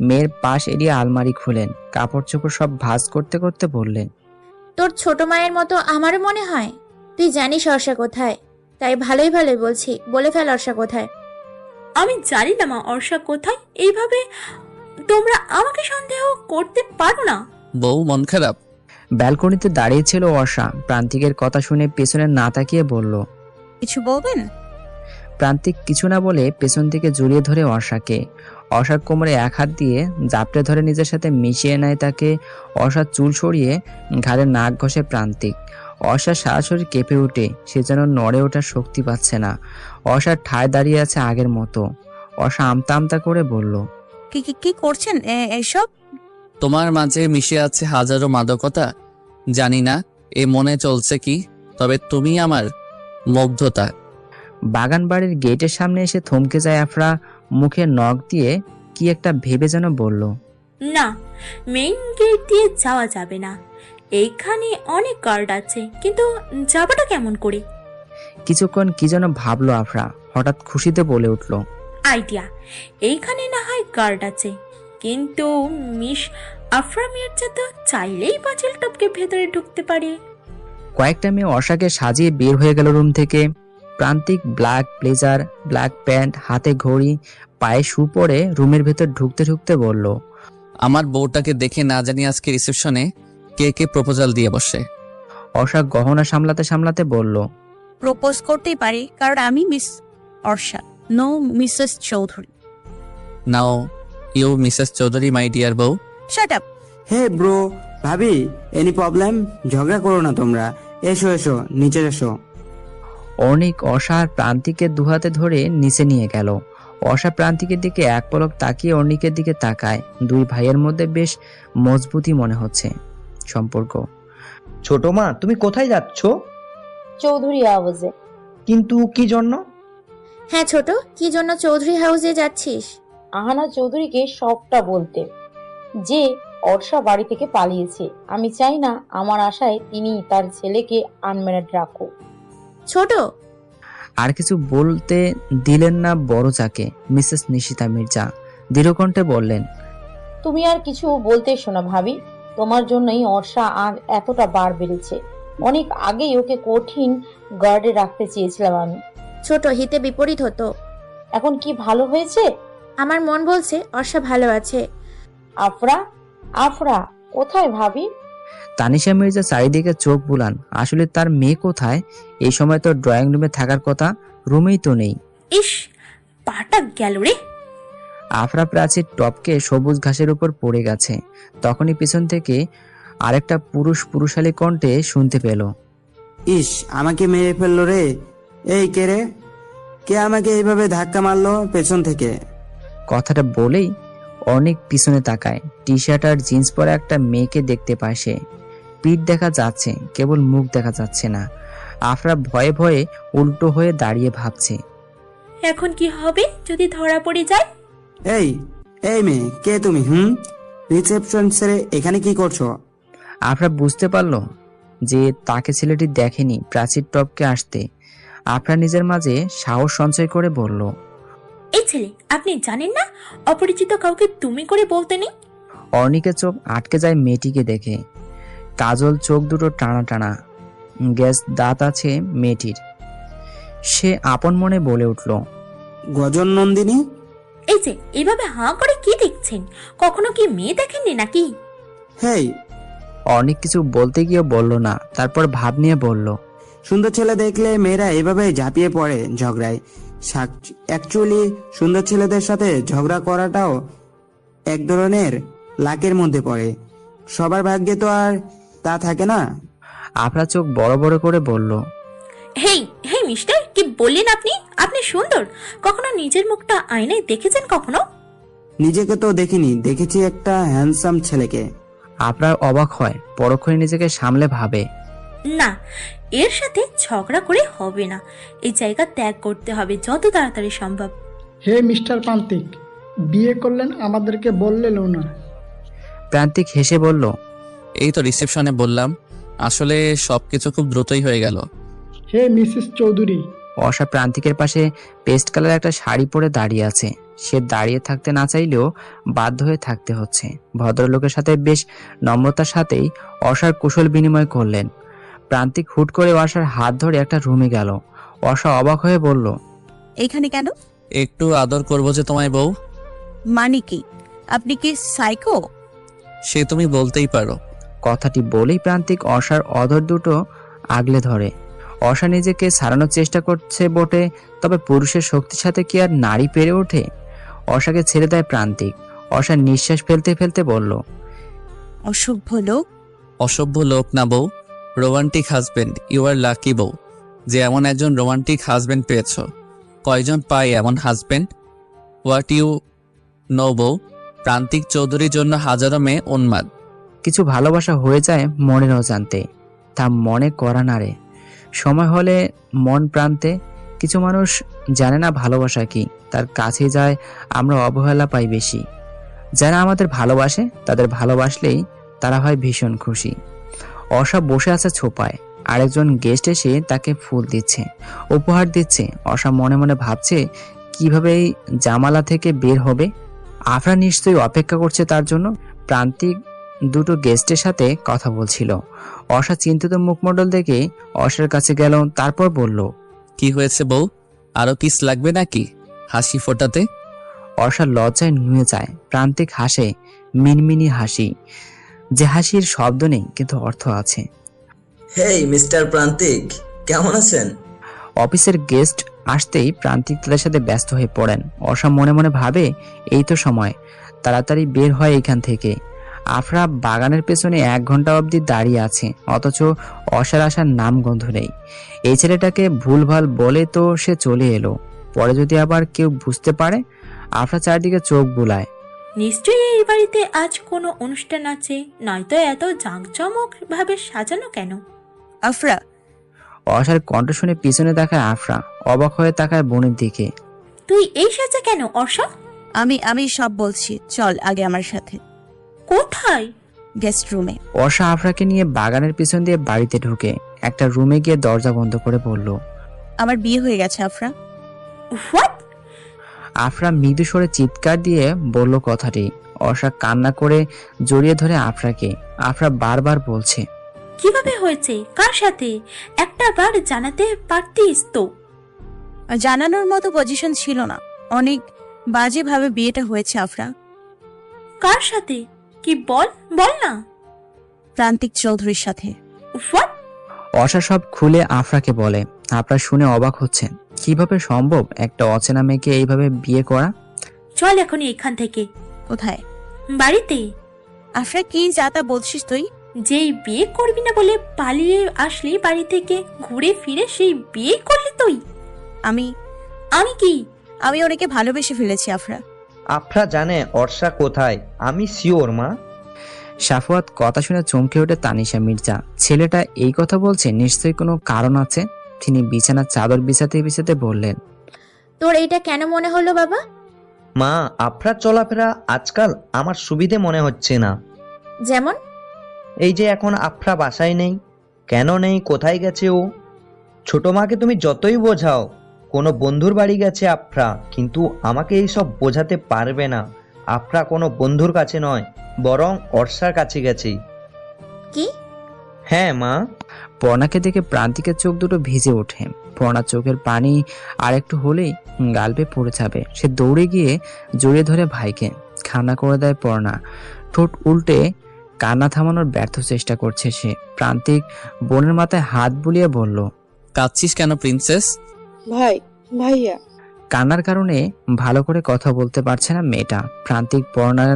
মেয়ের পাশ এড়িয়ে আলমারি খুলেন। কাপড় চোপড় সব ভাঁজ করতে করতে বললেন, তোর ছোট মায়ের মতো আমারও মনে হয়। তুই জানিস অর্ষা কোথায়, তাই ভালোই ভালোই বলছি, বলে ফেল অর্ষা কোথায়। আমি জানি না মা অর্ষা কোথায়। এইভাবে তোমরা আমাকে সন্দেহ করতে পারো না। বউ মন খারাপ? ব্যালকনিতে দাঁড়িয়ে ছিল অর্ষা। প্রান্তিকের কথা শুনে পেছনে না তাকিয়ে বলল, কিছু বলবেন? প্রান্তিক কিছু না বলে পেছন থেকে জড়িয়ে ধরে অর্ষাকে। অর্ষার কোমরে এক হাত দিয়ে জাপটে ধরে নিজের সাথে মিশিয়ে নেয় তাকে। অর্ষার চুল সরিয়ে ঘাড়ে নাক ঘষে প্রান্তিক। অর্ষার সারা শরীর কেঁপে ওঠে, সে যেন নড়ে ওঠার শক্তি পাচ্ছে না। অর্ষার ঠায় দাঁড়িয়ে আছে আগের মতো। অর্ষা আমতা আমতা করে বলল, কি কি কি করছেন এসব? তোমার মাঝে মিশে আছে হাজারো মাদকতা। জানি না এ মনে চলছে কি, তবে তুমি আমার মুগ্ধতা। বাগান বাড়ির গেটের সামনে এসে থমকে যায় আফরা, মুখে নখ দিয়ে কি একটা ভেবে যেন বলল। না, মেইন গেট দিয়ে যাওয়া যাবে না। এইখানে অনেক গার্ড আছে, কিন্তু যাবাটা কেমন করে? কিছুক্ষণ কি যেন ভাবলো আফরা, হঠাৎ খুশিতে বলে উঠল, আইডিয়া! এইখানে না হয় গার্ড আছে, কিন্তু মিস আফরা মির্জা তো চাইলেই পাঁচিল টপকে ভেতরে ঢুকতে পারে। কয়েকটা মেয়ে অর্ষাকে সাজিয়ে বের হয়ে গেল রুম থেকে। প্রান্তিক ব্ল্যাক ব্লেজার, ব্ল্যাক প্যান্ট, হাতে ঘড়ি, পায়ে শু পরে রুমের ভেতর ঢুকতে ঢুকতে বলল, আমার বউটাকে দেখে না জানি আজকে রিসেপশনে কে কে প্রপোজাল দিয়ে বসে। অর্ষা গহনা সামলাতে সামলাতে বলল, প্রপোজ করতেই পারি, কারণ আমি miss Arsha, no mrs Chowdhury. Now you mrs Chowdhury my dear বউ। Shut up. Hey bro, bhabhi, any problem? ঝগড়া করো না তোমরা, এসো এসো, নিচে এসো। অর্ণিক অর্ষা আর প্রান্তিকে দুহাতে ধরে নিচে নিয়ে গেল। অর্ষা প্রান্তিকের দিকে এক পলক তাকিয়ে অর্ণিকের দিকে তাকায়। দুই ভাইয়ের মধ্যে বেশ মজবুতই মনে হচ্ছে সম্পর্ক। ছোট মা, তুমি কোথায় যাচ্ছ? চৌধুরী আওয়াজে। কিন্তু কি জন্য? হ্যাঁ ছোট, কি জন্য চৌধুরী হাউসে যাচ্ছিস? আহানা চৌধুরীকে সবটা বলতে, যে অর্ষা বাড়ি থেকে পালিয়েছে। আমি চাই না আমার আশায় তিনি তার ছেলেকে আনম্যারিড রাখুক। ছোট আর কিছু বলতে দিলেন না বড় যাকে, মিসেস নিশিতা মির্জা দৃঢ়কণ্ঠে বললেন, তুমি আর কিছু বলতে শোনা ভাবি, তোমার জন্যই অর্ষা আর এতটা বার বেড়েছে। অনেক আগেই ওকে কঠিন গার্ডে রাখতে চেয়েছিলাম আমি। ছোট, হিতে বিপরীত হতো। এখন কি ভালো হয়েছে? আমার মন বলছে অর্ষা ভালো আছে। আফরা, আফরা কোথায় ভাবি? তানিশা মির্জা চারিদিকে চোখ বুলান। আসলে তার মেয়ে কোথায়? এই সময় তো ড্রয়িং রুমে থাকার কথা, রুমেই তো নেই। ইস, পাটা গেল রে। আফরা প্রাচীর টপকে সবুজ ঘাসের উপর পড়ে গেছে। তখনই পিছন থেকে আরেকটা পুরুষালী কণ্ঠে শুনতে পেল, ইস, আমাকে মেরে ফেললো রে। এই কে রে? কে আমাকে এইভাবে ধাক্কা মারলো পেছন থেকে? কথাটা বলেই অনেক পিছনে তাকায়। টি শার্ট আর জিন্স পরা একটা মেয়েকে দেখতে পায় সে। পিঠ দেখা যাচ্ছে, কেবল মুখ দেখা যাচ্ছে না। আফরা ভয়ে ভয়ে উল্টো হয়ে দাঁড়িয়ে ভাবছে, এখন কি হবে যদি ধরা পড়ে যায়? এই এই মেয়ে, কে তুমি? রিসেপশন ছেড়ে এখানে কি করছো? আফরা বুঝতে পারল যে তাকে ছেলেটি দেখেনি প্রাচীর টপকে আসতে। আফরা নিজের মাঝে সাহস সঞ্চয় করে বলল, এই ছেলে, আপনি জানেন না অপরিচিত কাউকে তুমি করে বলতে নেই? অর্ণিকের চোখ আটকে যায় মেয়েটিকে দেখে। কাজল চোখ দুটো টানা টানা, গ্যাস দাঁত আছে মেয়েটির। সে আপন মনে বলে উঠল, গজন নন্দিনী। এই যে এইভাবে হাঁ করে কি দেখছেন? কখনো কি মেয়ে দেখেননি নাকি? হেই। অর্ণিক কিছু বলতে গিয়ে বলল না, তারপর ভাব নিয়ে বলল, সুন্দর ছেলে দেখলে মেয়েরা এভাবে ঝাঁপিয়ে পড়ে ঝগড়ায়। অ্যাকচুয়ালি সুন্দর ছেলেদের সাথে ঝগড়া করাটাও এক ধরনের লাকের মধ্যে পড়ে। সবার ভাগ্যে তো আর তা থাকে না। আফরা চোখ বড় বড় করে বলল, হেই হেই মিস্টার, কি বললেন আপনি? আপনি সুন্দর। কখনো নিজের মুখটা আয়নায় দেখেছেন কখনো? নিজেকে তো দেখিনি, দেখেছি একটা হ্যান্ডসাম ছেলেকে। আফরা অবাক হয়, পরক্ষণে নিজেকে সামলে ভাবে, না, এর সাথে ঝগড়া করে হবে না। এই জায়গা ত্যাগ করতে হবে যত তাড়াতাড়ি সম্ভব। হে মিস্টার প্রান্তিক, বিয়ে করলেন আমাদেরকে বললেনও না। প্রান্তিক হেসে বলল, এই তো রিসেপশনে বললাম, আসলে সবকিছু খুব দ্রুতই হয়ে গেল। হে মিসেস চৌধুরী। অর্ষা প্রান্তিকের পাশে পেস্ট কালার একটা শাড়ি পরে দাঁড়িয়ে আছে। সে দাঁড়িয়ে থাকতে না চাইলেও বাধ্য হয়ে থাকতে হচ্ছে। ভদ্রলোকের সাথে বেশ নম্রতার সাথেই অর্ষার কুশল বিনিময় করলেন। প্রান্তিক হুট করে অর্ষার হাত ধরে একটা রুমে গেল। অর্ষা অবাক হয়ে বলল, এইখানে কেন? একটু আদর করবো যে তোমায় বউ। মানে কি? আপনি কি সাইকো? সে তুমি বলতেই পারো। কথাটি বলেই প্রান্তিক অর্ষার অধর দুটো আগলে ধরে। অর্ষা নিজেকে ছাড়ানোর চেষ্টা করছে বটে, তবে পুরুষের শক্তির সাথে কি আর নারী পেরে ওঠে? অর্ষাকে ছেড়ে দেয় প্রান্তিক। অর্ষা নিঃশ্বাস ফেলতে ফেলতে বলল, অসভ্য লোক। অসভ্য লোক না বউ, romantic husband. You are lucky বউ যে এমন একজন রোমান্টিক হাজবেন্ড পেয়েছ। কয়জন পায় এমন হাজবেন্ড? হোয়াট ইউ নো বউ? প্রান্তিক চৌধুরীর জন্য হাজারো মেয়ে উন্মাদ। কিছু ভালোবাসা হয়ে যায় মনের অজান্তে, তা মনে করা না রে। সময় হলে মন প্রান্তে। কিছু মানুষ জানে না ভালোবাসা কি, তার কাছে যায় আমরা অবহেলা পাই বেশি। যারা আমাদের ভালোবাসে তাদের ভালোবাসলেই তারা হয় ভীষণ খুশি। অর্ষা বসে আছে ছোপায়, আরেকজন গেস্ট এসে তাকে ফুল দিচ্ছে, উপহার দিচ্ছে। অর্ষা মনে মনে ভাবছে কিভাবে এই জামালা থেকে বের হবে। আফরা নিশ্চয়ই অপেক্ষা করছে তার জন্য। প্রান্তিক দুটো গেস্টের সাথে কথা বলছিল। অর্ষা চিন্তিত মুখমণ্ডল দেখে অর্ষার কাছে গেল, তারপর বলল, কি হয়েছে বউ, আরো পিস লাগবে নাকি হাসি ফোটাতে? অর্ষা লজ্জায় নুয়ে যায়। প্রান্তিক হাসে, মিনমিনি হাসি, যে হাসির শব্দ নেই কিন্তু অর্থ আছে। হেই মিস্টার প্রান্তিক, কেমন আছেন? অফিসের গেস্ট আসতেই প্রান্তিক তাদের সাথে ব্যস্ত হয়ে পড়েন। অর্ষা মনে মনে ভাবে, এই তো সময়, তাড়াতাড়ি বের হয় এখান থেকে। আফরা বাগানের পেছনে 1 ঘন্টা অবধি দাঁড়িয়ে আছে, অথচ অর্ষার আসার নাম গন্ধ নেই। এই ছেলেটাকে ভুলভাল বলে তো সে চলে এলো, পরে যদি আবার কেউ বুঝতে পারে। আফরা চারদিকে চোখ বুলায়। নিশ্চয়ই এই বাড়িতে আজ কোনো অনুষ্ঠান আছে, নয়তো এত জাঁকজমক ভাবে সাজানো কেন? আফরা, অর্ষার কণ্ঠ শুনে পিছনে তাকায় আফরা, অবাক হয়ে তাকায় বোনের দিকে। তুই এই সাজে কেন অর্ষা? আমি সব বলছি, চল আগে আমার সাথে। কোথায়? গেস্ট রুমে। অর্ষা আফরাকে নিয়ে বাগানের পিছন দিয়ে বাড়িতে ঢুকে একটা রুমে গিয়ে দরজা বন্ধ করে বলল, আমার বিয়ে হয়ে গেছে আফরা। হোয়াট? আফরা মৃদু স্বরে চিৎকার দিয়ে বলল কথাটি। অর্ষা কান্না করে জড়িয়ে ধরে আফরাকে। আফরা বারবার বলছে, কিভাবে হয়েছে, কার সাথে? একটা বার জানাতে পারতিস তো। জানানোর মতো পজিশন ছিল না, অনেক বাজেভাবে বিয়েটা হয়েছে আফরা। কার সাথে? কি বল বল না। প্রান্তিক চৌধুরীর সাথে। হোয়াট? অর্ষা সব খুলে আফরাকে বলে। আফরা শুনে অবাক হচ্ছে, কিভাবে সম্ভব একটা অচেনা মেয়েকে এইভাবে বিয়ে করা। চল এখনই এখান থেকে। কোথায়? বাড়িতে। আফরা, কি যাতা বলছিস তুই? যেই বিয়ে করবি না বলে পালিয়ে আসলি বাড়ি থেকে, ঘুরে ফিরে সেই বিয়ে করলি তুই? আমি কি? আমি ওনাকে ভালোবেসে ফেলেছি আফরা। আফরা জানে অর্ষা কোথায়, আমি শিওর মা। সাফওয়াত কথা শুনে চমকে ওঠে তানিশা মির্জা। ছেলেটা এই কথা বলছে, নিশ্চয়ই কোনো কারণ আছে। তিনি বিছানার চাদর বিছাতে বিছাতে বললেন, তোর এটা কেন মনে হলো বাবা? মা, আফরার চলাফেরা আজকাল আমার সুবিধে মনে হচ্ছে না। যেমন? এই যে এখন আফরা বাসায় নেই, কেন নেই, কোথায় গেছে ও? ছোট মাকে তুমি যতই বোঝাও, কোনো বন্ধুর বাড়ি গেছে আফরা, কিন্তু আমাকে এইসব বোঝাতে পারবে না। আফরা কোনো বন্ধুর কাছে নয়, বরং অর্ষার কাছে গেছে। কি? হ্যাঁ মা। পর্ণাকে দেখে প্রান্তিকের চোখ দুটো ভিজে ওঠে। পর্ণার চোখের পানি আর একটু হলেই গাল বেয়ে পড়ে যাবে। সে দৌড়ে গিয়ে জড়িয়ে ধরে ভাইকে। কান্না করে দেয় পর্ণা। ঠোঁট উল্টে কান্না থামানোর ব্যর্থ চেষ্টা করছে সে। প্রান্তিক বোনের মাথায় হাত বুলিয়ে বলল, কাঁদছিস কেন প্রিন্সেস? ভাইয়া। কান্নার কারণে ভালো করে কথা বলতে পারছে না মেয়েটা। প্রান্তিক পর্ণার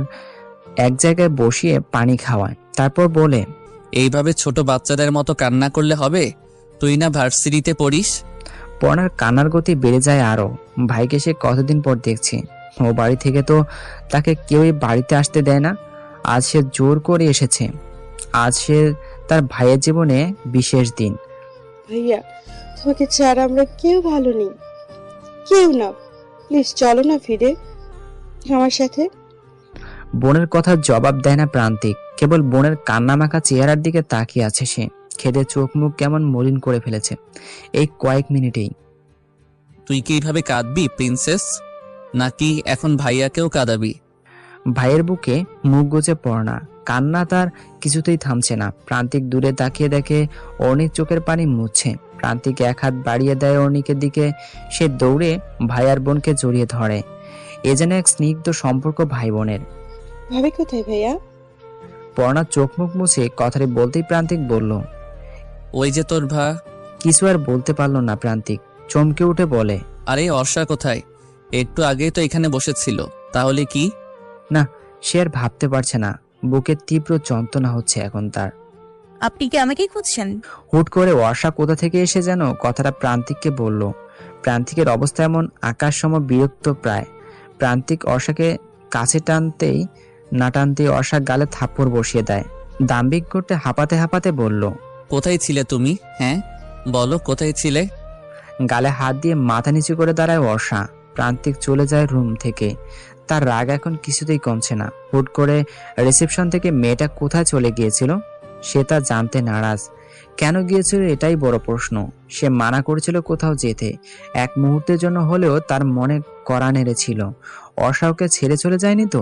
এক জায়গায় বসিয়ে পানি খাওয়ায়, তারপর বলে, এইভাবে ছোট বাচ্চাদের মতো কান্না করলে হবে? তুই না ভার্সিটিতে পড়িস? পর্ণার কান্নার গতি বেড়ে যায় আরো। ভাইকে সে কতদিন পর দেখছে। ও বাড়ি থেকে তো তাকে কেউই বাড়িতে আসতে দেয় না। আজ সে জোর করে এসেছে। আজ সে তার ভাইয়ের জীবনে বিশেষ দিন। ভাইয়া, তোমাকে ছাড়া আমরা কেউ ভালো নেই, কেউ না। প্লিজ চলো না ফিরে আমার সাথে। বোনের কথা জবাব দেয় না প্রান্তিক, কেবল বোনের কান্নামাখা চেহারার দিকে তাকিয়ে আছে সে। খেদে চোখ মুখ কেমন মলিন করে ফেলেছে এই কয়েক মিনিটেই। তুই কি এইভাবে কাঁদবি প্রিন্সেস, নাকি এখন ভাইয়াকেও কাঁদাবি? ভাইয়ের বুকে মুখ গুজে পড়না, কান্না তার কিছুতেই থামছে না। প্রান্তিক দূরে তাকিয়ে দেখে অর্ণির চোখের পানি মুছছে। প্রান্তিক এক হাত বাড়িয়ে দেয় অর্ণিকের দিকে। সে দৌড়ে ভাই আর বোনকে জড়িয়ে ধরে। এ যেন এক স্নিগ্ধ সম্পর্ক ভাই বোনের। ভাবি কোথায় ভাইয়া? পর্ণা চোখ মুখ মুছে কথাটি বলতেই প্রান্তিক বলল, ওই যে তোর কিছু আর বলতে পারল না প্রান্তিক, চমকে উঠে বলে, আরে অর্ষা কোথায়? একটু আগেই তো এখানে বসেছিল। তাহলে কি? না, সে আর ভাবতে পারছে না। বুকে তীব্র যন্ত্রণা হচ্ছে এখন তার। আপনি কি আমাকে খুঁজছেন? হুট করে অর্ষা কোথা থেকে এসে যেন কথাটা প্রান্তিককে বলল। প্রান্তিকের অবস্থা এমন আকাশ সম বিরক্ত প্রায়। প্রান্তিক অর্ষাকে কাছে টানতেই না টানতেই অর্ষা গালে থাপ্পড় বসিয়ে দেয়। দাম্ভিক করতে হাঁপাতে হাঁপাতে বলল, কোথায় ছিলে তুমি? হ্যাঁ বলো, কোথায় ছিলে? গালে হাত দিয়ে মাথা নিচু করে দাঁড়ায় অর্ষা। প্রান্তিক চলে যায় রুম থেকে। তার রাগ এখন কিছুতেই কমছে না। হুট করে রিসেপশন থেকে মেয়েটা কোথায় চলে গিয়েছিল সে তা জানতে নারাজ। কেন গিয়েছিল এটাই বড় প্রশ্ন। সে মানা করেছিল কোথাও যেতে, এক মুহূর্তের জন্য হলেও তার মনে কড়া নেড়েছিল। অর্ষা ওকে ছেড়ে চলে যায়নি তো?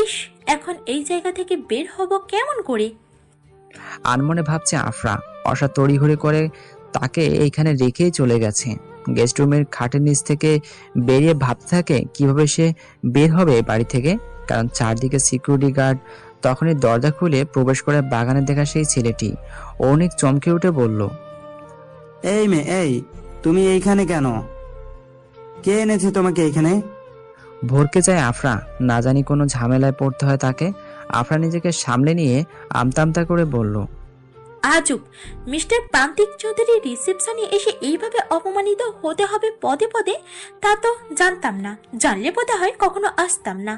ইস, এখন এই জায়গা থেকে বের হব কেমন করে? আনমনে ভাবছে আফরা। অর্ষা তড়িঘড়ি করে তাকে এইখানে রেখেই চলে গেছে। গেস্ট রুমের খাটের নিচ থেকে বেরিয়ে ভাবতে থাকে কিভাবে সে বের হবে বাড়ি থেকে, কারণ চারদিকে সিকিউরিটি গার্ড। তখনই দরজা খুলে প্রবেশ করে বাগানে দেখা সেই ছেলেটি। অনেক চমকে উঠে বলল, এই মেয়ে, এই তুমি এইখানে কেন? কে এনেছে তোমাকে এইখানে? ভরকে যায় আফরা। না জানি কোনো ঝামেলায় পড়তে হয় তাকে। আফরা নিজেকে সামলে নিয়ে আমতা আমতা করে বলল, আজব, মিস্টার প্রান্তিক চৌধুরী রিসেপশনে এসে এইভাবে অপমানিত হতে হবে পদে পদে, তা তো জানতাম না। জানলে বোধ হয় কখনো আসতাম না।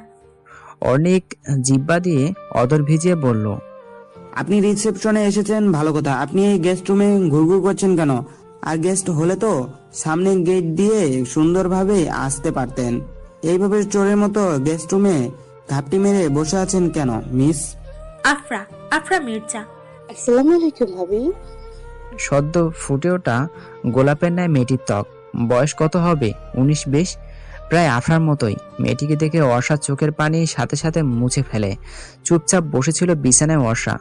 অনেক জিব্বা দিয়ে অদর ভিজিয়ে বলল, আপনি রিসেপশনে এসেছেন ভালো কথা, আপনি এই গেস্ট রুমে ঘুরঘুর করছেন কেন? আর গেস্ট হলে তো সামনে গেট দিয়ে সুন্দরভাবে আসতে পারতেন। এইভাবে চোরের মতো গেস্ট রুমে ঘাপটি মেরে বসে আছেন কেন মিস? আফরা, আফরা মির্জা। আসসালামু আলাইকুম ভাবি। সদ্য ফুটে ওঠা গোলাপের ন্যায় মেয়েটির ত্বক। বয়স কত হবে? 19-20, প্রায় আফরার মতোই। মেয়েটিকে দেখে অর্ষা চোখের পানি সাথে সাথে মুছে ফেলে। চুপচাপ বসেছিল বিছানায় অর্ষা।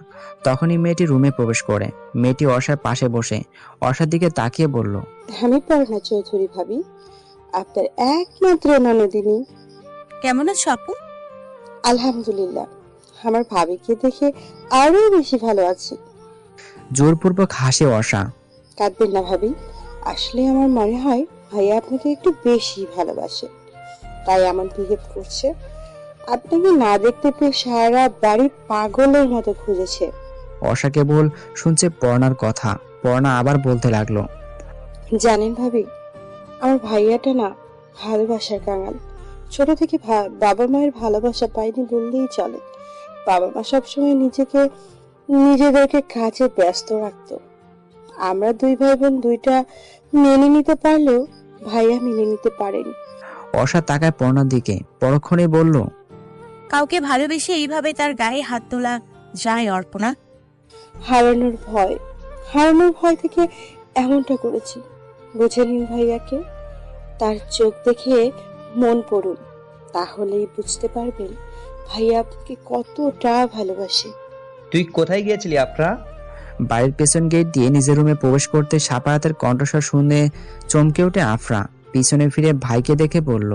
তখনই মেয়েটি রুমে প্রবেশ করে। মেয়েটি অর্ষার পাশে বসে অর্ষার দিকে তাকিয়ে বলল, আমি পর্ণা চৌধুরী ভাবি, আপনার একমাত্র ননদিনী। কেমন আছো আপু? আলহামদুলিল্লাহ, আমার ভাবিকে দেখে আরো বেশি ভালো আছি। জোরপূর্বক হাসে অর্ষা। কাঁদবেন না ভাবি, আসলে আমার মনে হয় ভাইয়া আপনাকে একটু বেশি ভালোবাসে, তাই এমন বিহেভ করছে। আপনাকে না দেখতে পেয়ে সারা বাড়ি পাগলের মতো খুঁজেছে। অর্ষা কেবল শুনছে পর্ণার কথা। পর্ণা আবার বলতে লাগলো, জানেন ভাবি, আমার ভাইয়াটা না ভালোবাসার কাঙাল। ছোট থেকে বাবা মায়ের ভালোবাসা পাইনি বললেই চলে। বাবা মা সবসময় নিজেদেরকে কাজে ব্যস্ত রাখতো। আমরা দুই ভাই বোন দুইটা মেনে নিতে পারলেও ভাইয়া মেনে নিতে পারেনি। অর্ষা তাকায় পর্ণার দিকে, পরক্ষণে বলল, কাউকে ভালোবেসে এইভাবে তার গায়ে হাত তোলা যায় অর্পণা? হারানোর ভয় থেকে এমনটা করেছি। বুঝে নিন ভাইয়াকে, তার চোখ দেখে মন পড়ুন, তাহলেই বুঝতে পারবেন ভাইয়া আপনাকে কতটা ভালোবাসে। তুই কোথায় গিয়েছিলি আফরা? বাড়ির পেছন গেট দিয়ে নিজের রুমে প্রবেশ করতে সাপায়াতের কণ্ঠস্বর শুনে চমকে ওঠে আফরা। পিছনে ফিরে ভাইকে দেখে বলল,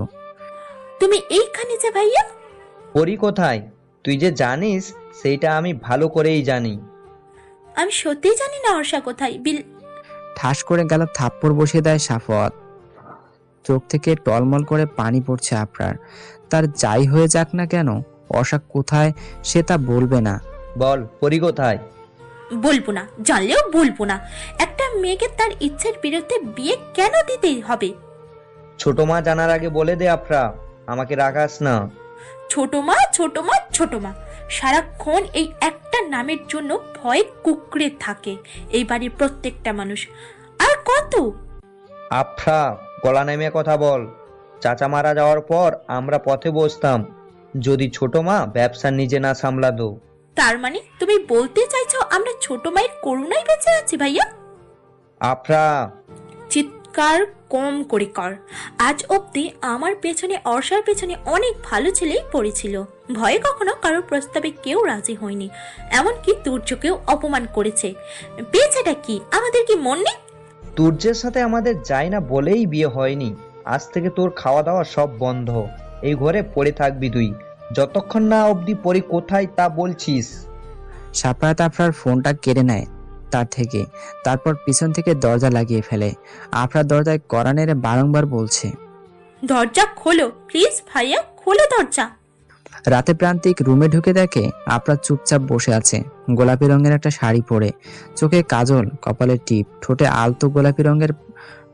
তুমি এইখানে যে ভাইয়া? পরি কোথায় তুই যে জানিস সেইটা আমি ভালো করেই জানি। আমি সত্যিই জানি না অর্ষা কোথায়। ঠাস করে গেল থাপ্পড় বসিয়ে দেয় সাফওয়াত। চোখ থেকে টলমল করে পানি পড়ছে আফরার। তার যাই হয়ে যাক না কেন, অর্ষা কোথায় সে তা বলবে না। বল পরি কোথায়? বলবো না, জানলেও বলবো না। একটা মেয়েকে তার ইচ্ছের বিরুদ্ধে বিয়ে কেন দিতে হবে? ছোট মা জানার আগে বলে দে আফরা, আমাকে রাগাস না। ছোট মা, ছোট মা, ছোট মা, সারাক্ষণ এই একটা নামের জন্য ভয়ে কুকড়ে থাকে এই বাড়ির প্রত্যেকটা মানুষ। আর কত? আফরা, গলা নেমে কথা বল। চাচা মারা যাওয়ার পর আমরা পথে বসতাম, যদি ছোট মা ব্যবসা নিজে না সামলাতো। তার মানে তুমি বলতে চাইছো আমরা ছোট মায়ের করুণায় বেঁচে আছি ভাইয়া? আফরা, চিৎকার কম করে কর। আজ অব্দি আমার পেছনে, অর্ষার পেছনে অনেক ভালো ছেলেই পড়েছিল। ভয়ে কখনো কারোর প্রস্তাবে কেউ রাজি হয়নি, এমনকি তুর্যকেও অপমান করেছে। পেয়েছেটা কি? আমাদের কি মন নেই? তুর্যের সাথে আমাদের যায় না বলেই বিয়ে হয়নি। আজ থেকে তোর খাওয়া দাওয়া সব বন্ধ। এই ঘরে পড়ে থাকবি তুই, যতক্ষণ না অবধি পরি কোথায় তা বলছিস। সাপায়াত আফরার ফোনটা কেড়ে নেয় তার থেকে, তারপর পিছন থেকে দরজা লাগিয়ে ফেলে। আফরা দরজায় কড়া নেড়ে বারংবার বলছে, দরজা খোলো প্লিজ ভাইয়া, খোলো দরজা। রাতে প্রান্তিক রুমে ঢুকে দেখে আফরা চুপচাপ বসে আছে। গোলাপি রঙের একটা শাড়ি পরে, চোখে কাজল, কপালে টিপ, ঠোঁটে আলতো গোলাপি রঙের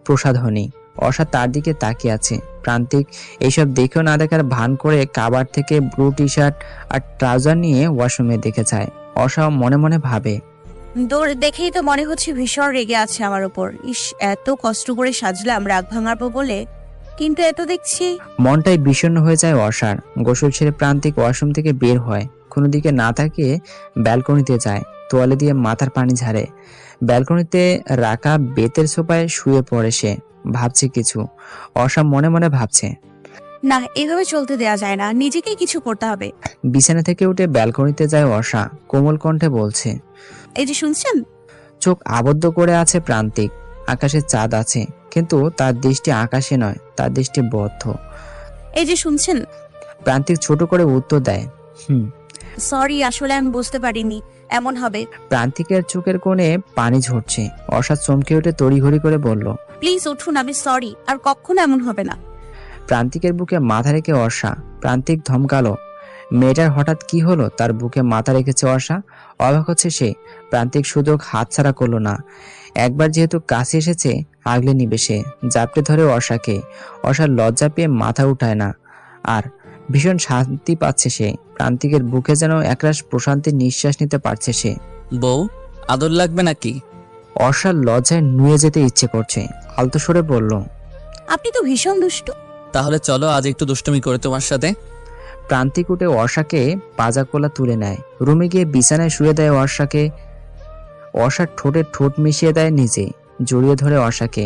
প্রসাধনী। অর্ষা তার দিকে তাকিয়ে আছে। প্রান্তিক এইসব দেখেও না দেখার ভান করে কাবার থেকে ব্লু টি শার্ট আর ট্রাউজার নিয়ে ওয়াশরুমে দেখে যায়। অর্ষাও মনে মনে ভাবে, দৌড় দেখেই তো মনে হচ্ছে ভীষণ রেগে আছে আমার উপর। ইস, এত কষ্ট করে সাজলাম রাগ ভাঙাবো বলে, কিন্তু এত দেখছি। মনটাই বিষণ্ণ হয়ে যায় অর্ষার। গোসল ছেড়ে প্রান্তিক ওয়াশরুম থেকে বের হয়, কোনো দিকে না তাকিয়ে ব্যালকনিতে যায়, তোয়ালে দিয়ে মাথার পানি ঝাড়ে। ব্যালকনিতে রাখা বেতের সোফায় শুয়ে পড়ে সে, ভাবছে কিছু। অর্ষা মনে মনে ভাবছে, না, এভাবে চলতে দেয়া যায় না, নিজেকেই কিছু করতে হবে। বিছানা থেকে উঠে ব্যালকনিতে যায় অর্ষা, কোমল কণ্ঠে বলছে। এই যে শুনছেন? চোখ আবদ্ধ করে আছে প্রান্তিক। আকাশে চাঁদ আছে, কিন্তু তার দৃষ্টি আকাশে নয়, তার দৃষ্টি বদ্ধ। এই যে শুনছেন? প্রান্তিক ছোট করে উত্তর দেয়, সরি, আসলে আমি বুঝতে পারিনি এমন হবে। প্রান্তিকের চোখের কোণে পানি ঝরছে। অর্ষা চমকে উঠে তড়িঘড়ি করে বলল, প্লিজ উঠুন, আমি সরি, আর কখনো এমন হবে না। প্রান্তিকের বুকে মাথা রেখে অর্ষা। প্রান্তিক ধমকালো, মেয়েটার হঠাৎ কি হলো? তার বুকে মাথা রেখেছে অর্ষা। অবাক হচ্ছে সে। প্রান্তিক সুযোগ হাতছাড়া করলো না। একবার যেহেতু কাছে এসেছে, আগলে নিবে সে। জাপটে ধরে অর্ষাকে। অর্ষার লজ্জা পেয়ে মাথা উঠায় না, আর ভীষণ শান্তি পাচ্ছে সে। প্রান্তিকের বুকে যেন একরাশ প্রশান্তির নিঃশ্বাস নিতে পারছে সে। বউ, আদর লাগবে নাকি? অর্ষার লজ্জায় নুয়ে যেতে ইচ্ছে করছে, আলতো সরে বলল, আপনি তো ভীষণ দুষ্টু। তাহলে চলো আজ একটু দুষ্টুমি করে তোমার সাথে। প্রান্তিক উঠে অর্ষাকে পাজা কোলা তুলে নেয়, রুমে গিয়ে বিছানায় শুয়ে দেয় অর্ষাকে। অর্ষার ঠোঁটে ঠোঁট মিশিয়ে দেয় নিজে, জড়িয়ে ধরে অর্ষাকে।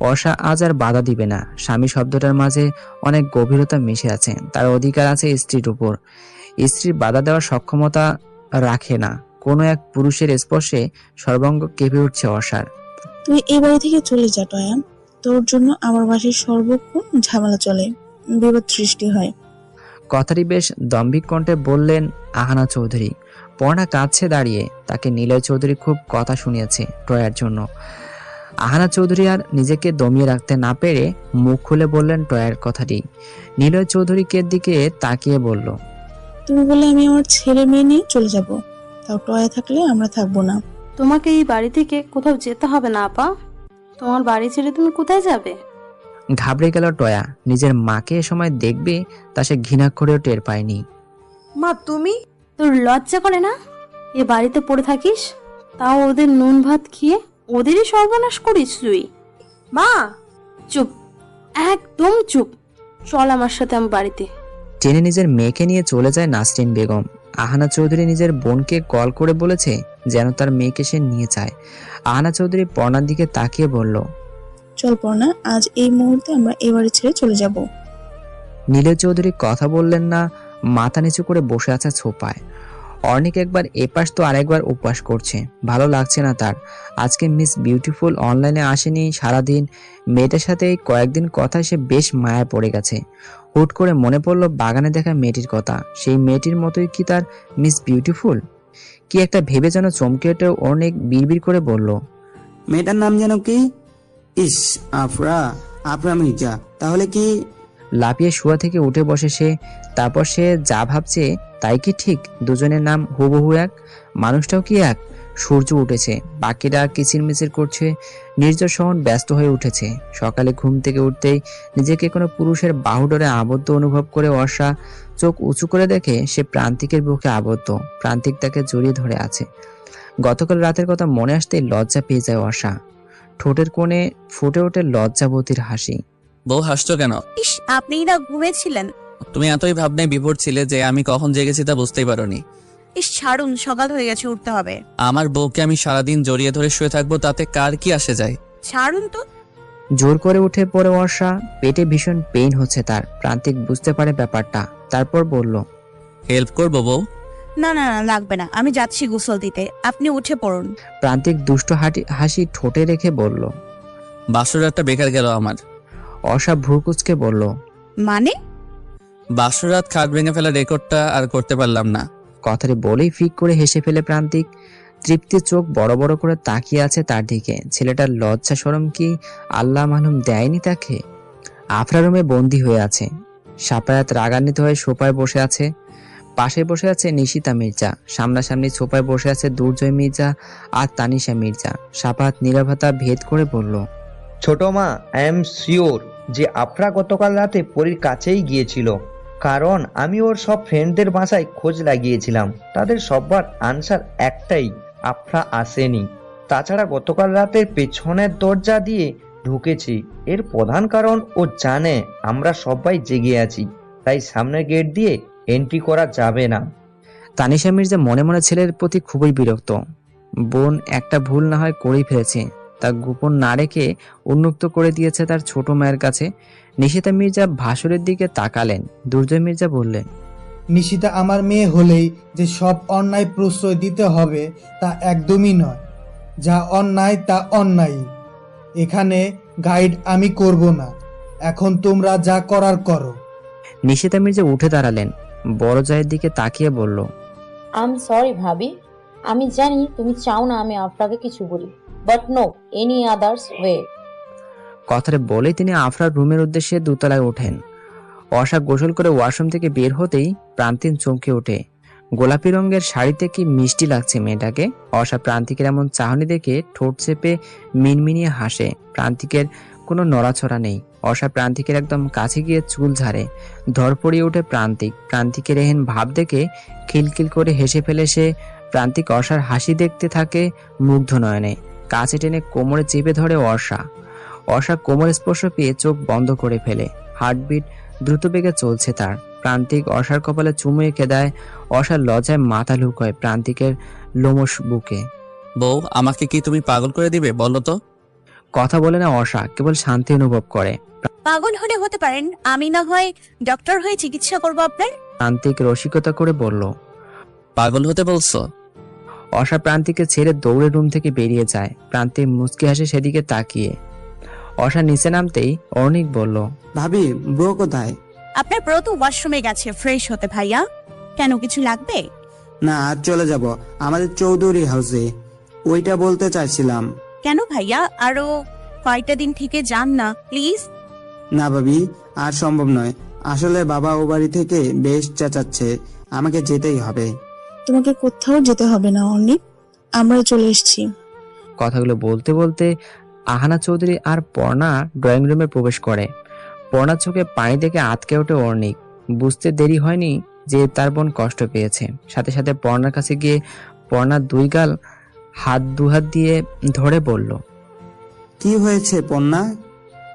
অর্ষা আজ আর বাধা দিবে না। স্বামী শব্দটার মাঝে অনেক গভীরতা মিশে আছে। তার অধিকার আছে স্ত্রীর উপর। স্ত্রীর বাধা দেওয়ার সক্ষমতা রাখে না। কোনো এক পুরুষের স্পর্শে সর্বাঙ্গ কেঁপে উঠছে অর্ষার। তুই এই বাড়ি থেকে চলে যা টয়া। তোর জন্য আমার বাসায় সর্বক্ষণ ঝামেলা চলে, বিপদ সৃষ্টি হয়। কথাটি বেশ দম্ভিক কণ্ঠে বললেন আহানা চৌধুরী। পর্ণা কাঁদছে দাঁড়িয়ে। তাকে নিলয় চৌধুরী খুব কথা শুনিয়েছে টয়ার জন্য। আহানা চৌধুরী আর নিজেকে দমিয়ে রাখতে না পেরে মুখ খুলে বললেন টয়ার কথাটি। নিলয় চৌধুরীকে দিকে তাকিয়ে বলল, তুমি বলে আমি আমার ছেলে মেয়ে নিয়ে চলে যাব, তাও টয়া থাকলে আমরা থাকবো না। তোমাকে এই বাড়ি থেকে কোথাও যেতে হবে না আপা। তোমার বাড়ি ছেড়ে তুমি কোথায় যাবে? ঘাবড়ে গেল টয়া। নিজের মাকে এ সময় দেখবে তা সে ঘৃণা করেও টের পায়নি। মা, তুমি? তোর লজ্জা করে না এ বাড়িতে পড়ে থাকিস? তাও ওদের নুন ভাত খেয়ে ওদেরই সর্বনাশ করিস তুই। মা, চুপ, একদম চুপ। চল আমার সাথে আমার বাড়িতে। টেনে নিজের মেয়েকে নিয়ে চলে যায় নাসরিন বেগম। আহানা চৌধুরী নিজের বোনকে কল করে বলেছে যেন তার মেয়েকে সে নিয়ে যায়। আহানা চৌধুরী পর্ণার দিকে তাকিয়ে বলল, চল পর্ণা, আজ এই মুহূর্তে আমরা এই বাড়ি ছেড়ে চলে যাব। নীলয় চৌধুরী কথা বললেন না, মাথা নিচু করে বসে আছে সোফায়। অর্ণিক একবার এপাশ তো আরেকবার উপবাস করছে। ভালো লাগছে না তার। আজকে মিস বিউটিফুল অনলাইনে আসেনি সারাদিন। মেয়েটার সাথে এই কয়েকদিন কথা সে বেশ মায়া পড়ে গেছে। হুট করে মনে পড়লো বাগানে দেখা মেয়েটির কথা। সেই মেয়েটির মতোই কি তার মিস বিউটিফুল? কি একটা ভেবে যেন চমকে উঠে অনেক বিড়বিড় করে বলল, মেয়েটার নাম যেন কি? ইস, আফরা, আফরা মির্জা। তাহলে কি? লাফিয়ে শুয়া থেকে উঠে বসে সে। তারপর সে যা ভাবছে তাই কি ঠিক? দুজনের নাম হুবহু এক, মানুষটাও কি এক? সূর্য উঠেছে, পাখিরা কিচিরমিচির করছে, নির্জন শহর ব্যস্ত হয়ে উঠেছে। সকালে ঘুম থেকে উঠতেই নিজেকে কোনো পুরুষের বাহুডোরে আবদ্ধ অনুভব করে অর্ষা চোখ উঁচু করে দেখে সে প্রান্তিকের বুকে আবদ্ধ। প্রান্তিক তাকে জড়িয়ে ধরে আছে। গতকাল রাতের কথা মনে আসতেই লজ্জা পেয়ে যায় অর্ষা। ঠোঁটের কোণে ফুটে ওঠে লজ্জাবতীর হাসি। বউ, হাসছো কেন? ইস, আপনি না ঘুমেছিলেন? তুমি এতই ভাবনায় বিভোর ছিলে যে আমি কখন জেগেছি তা বুঝতেই পারোনি। ইস, ছাড়ুন, সকাল হয়ে গেছে, উঠতে হবে। আমার বউকে আমি সারাদিন জড়িয়ে ধরে শুয়ে থাকবো, তাতে কার কি আসে যায়? ছাড়ুন তো। জোর করে উঠে পড়ে অর্ষা। পেটে ভীষণ পেইন হচ্ছে তার। প্রান্তিক বুঝতে পারে ব্যাপারটা, তারপর বলল, হেল্প করবো বউ? না না না, লাগবে না, আমি যাচ্ছি গোসল দিতে, আপনি উঠে পড়ুন। প্রান্তিক দুষ্ট হাসি ঠোঁটে রেখে বলল, বাসর রাতটা বেকার গেল আমার। অর্ষা ভ্রুকুচকে বলল, মানে? বাসর রাত খাট ভেঙে ফেলা রেকর্ডটা আর করতে পারলাম না। কথাটি বলেই ফিক করে হেসে ফেলে প্রান্তিক। তৃপ্তির চোখ বড় বড় করে তাকিয়ে আছে তার দিকে। ছেলেটার লজ্জা শরম কি আল্লাহ মালুম দেয়নি তাকে? আফরা রুমে বন্দী হয়ে আছে। সাপায়াত রাগান্বিত হয়ে সোফায় বসে আছে। পাশে বসে আছে নিশিতা মির্জা। সামনাসামনি সোফায় বসে আছে দুর্জয় মির্জা আর তানিশা মির্জা। সাপায়াত নীরবতা ভেদ করে বলল, ছোট মা, আই এম শিওর যে আফরা গতকাল রাতে পরীর কাছেই গিয়েছিল, কারণ আমি ওর সব ফ্রেন্ডদের বাসায় খোঁজ লাগিয়েছিলাম, তাদের সবার আনসার একটাই, আফরা আসেনি। তাছাড়া গতকাল রাতের পেছনের দরজা দিয়ে ঢুকেছি, এর প্রধান কারণ ও জানে আমরা সবাই জেগে আছি, তাই সামনের গেট দিয়ে এন্ট্রি করা যাবে না। তানিশা মির্জা মনে মনে ছেলের প্রতি খুবই বিরক্ত। বোন একটা ভুল না হয় করেই ফেলেছে, তা গোপন না রেখে উন্মুক্ত করে দিয়েছে তার ছোট মায়ের কাছে। নিশিতা মির্জা ভাসুরের দিকে তাকালেন। দুর্জয় মির্জা বললেন, নিশিতা আমার মেয়ে হলেই যে সব অন্যায় প্রশ্রয় দিতে হবে তা একদমই নয়। যা অন্যায় তা অন্যায়। এখানে গাইড আমি করব না, এখন তোমরা যা করার করো। নিশিতা মির্জা উঠে দাঁড়ালেন, বড় জায়ের দিকে তাকিয়ে বলল, আই এম সরি ভাবি, আমি জানি তুমি চাও না আমি আপনাকে কিছু বলি, but no any others way. কথাটা বলে তিনি আফরার রুমের উদ্দেশ্যে দোতলায় ওঠেন। অর্ষা গোসল করে ওয়াশরুম থেকে বের হতেই প্রান্তিক চমকে ওঠে। গোলাপি রঙের শাড়িতে কি মিষ্টি লাগছে মেয়েটাকে। অর্ষা প্রান্তিকের এমন চাহনি দেখে ঠোঁট চেপে মিনমিনিয়ে হাসে। প্রান্তিকের কোনো নড়াছড়া নেই। অর্ষা প্রান্তিকের একদম কাছে গিয়ে চুল ঝাড়ে। ধরপড়িয়ে ওঠে প্রান্তিক। প্রান্তিকের এহেন ভাব দেখে খিলখিল করে হেসে ফেলে সে। প্রান্তিক অর্ষার হাসি দেখতে থাকে মুগ্ধ নয়নে। কাছে টেনে কোমরে চেপে ধরে অর্ষা। অর্ষা কোমর স্পর্শ পেয়ে চোখ বন্ধ করে ফেলে। হার্টবিট দ্রুত বেগে চলছে তার। প্রান্তিক অর্ষার কপালে চুমু এঁকে দেয়। অর্ষার লজ্জায় মাথা লুকোয় প্রান্তিকের লোমশ বুকে। বউ, আমাকে কি তুমি পাগল করে দিবে বলো তো? কথা বলে না অর্ষা, কেবল শান্তি অনুভব করে। পাগল হলে হতে পারেন, আমি না হয় ডক্টর হয়ে চিকিৎসা করবো আপনার। প্রান্তিক রসিকতা করে বলল, পাগল হতে বলছো? অর্ষা প্রান্তিকে ছেড়ে দৌড়ে রুম থেকে বেরিয়ে যায়। প্রান্তিক মুচকি হাসে সেদিকে তাকিয়ে। অর্ষা নিচে নামতেই অর্ণিক বলল, ভাবি ব্রো কোথায়? আপনার ব্রো তো ওয়াশরুমে গেছে ফ্রেশ হতে। ভাইয়া, কেন কিছু লাগবে? না, আজ চলে যাব আমাদের চৌধুরী হাউসে, ওইটা বলতে চাইছিলাম। কেন ভাইয়া, আরো কয়টা দিন থেকে যান না প্লিজ। না ভাবি, আর সম্ভব নয়। আসলে বাবা ও বাড়ি থেকে বেশ চেঁচাচ্ছে, আমাকে যেতেই হবে। তোমাকে কোথাও যেতে হবে না অর্ণিক, আমরা চলে এসেছি। কথাগুলো বলতে বলতে আহানা চৌধুরী আর পর্ণা ড্রয়িং রুমে প্রবেশ করে। পর্ণার চোখে পানি দেখে আটকে ওঠে অর্ণিক। বুঝতে দেরি হয়নি যে তার বোন কষ্ট পেয়েছে। সাথে সাথে পর্ণার কাছে গিয়ে পর্ণার দুই গাল দুহাত দিয়ে ধরে বলল, কি হয়েছে পন্না,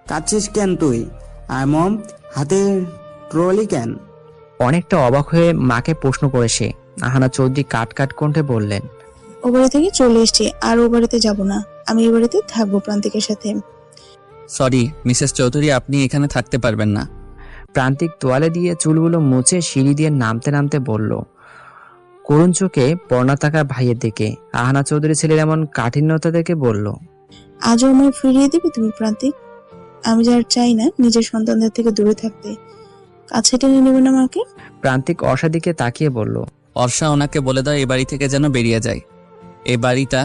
কাঁদছিস কেন তুই? আর মম, হাতে ট্রলি কেন? অনেকটা অবাক হয়ে মাকে প্রশ্ন করে সে। আহানা চৌধুরী কাট কাট কণ্ঠে বললেন, ও বাড়ি থেকে চলে এসেছি, আর ও বাড়িতে যাব না, আমি এই বাড়িতে থাকবো প্রান্তিকের সাথে। সরি মিসেস চৌধুরী, আপনি এখানে থাকতে পারবেন না। প্রান্তিক তোয়ালে দিয়ে চুলগুলো মুছে সিঁড়ি দিয়ে নামতে নামতে বলল, করুণ চোখে পর্ণা তাকায় ভাইয়ের দিকে। আহানা চৌধুরী ছেলের এমন কাঠিন্যতা দেখে বলল, আজও আমায় ফিরিয়ে দিবে তুমি প্রান্তিক? আমি যার চাই না নিজের সন্তানদের থেকে দূরে থাকতে, কাছে টেনে নেবে না মাকে? প্রান্তিক অর্ষার দিকে তাকিয়ে বলল, অর্ষা ওনাকে বলে দাও এই বাড়ি থেকে যেন বেরিয়ে যায়। এই বাড়িটা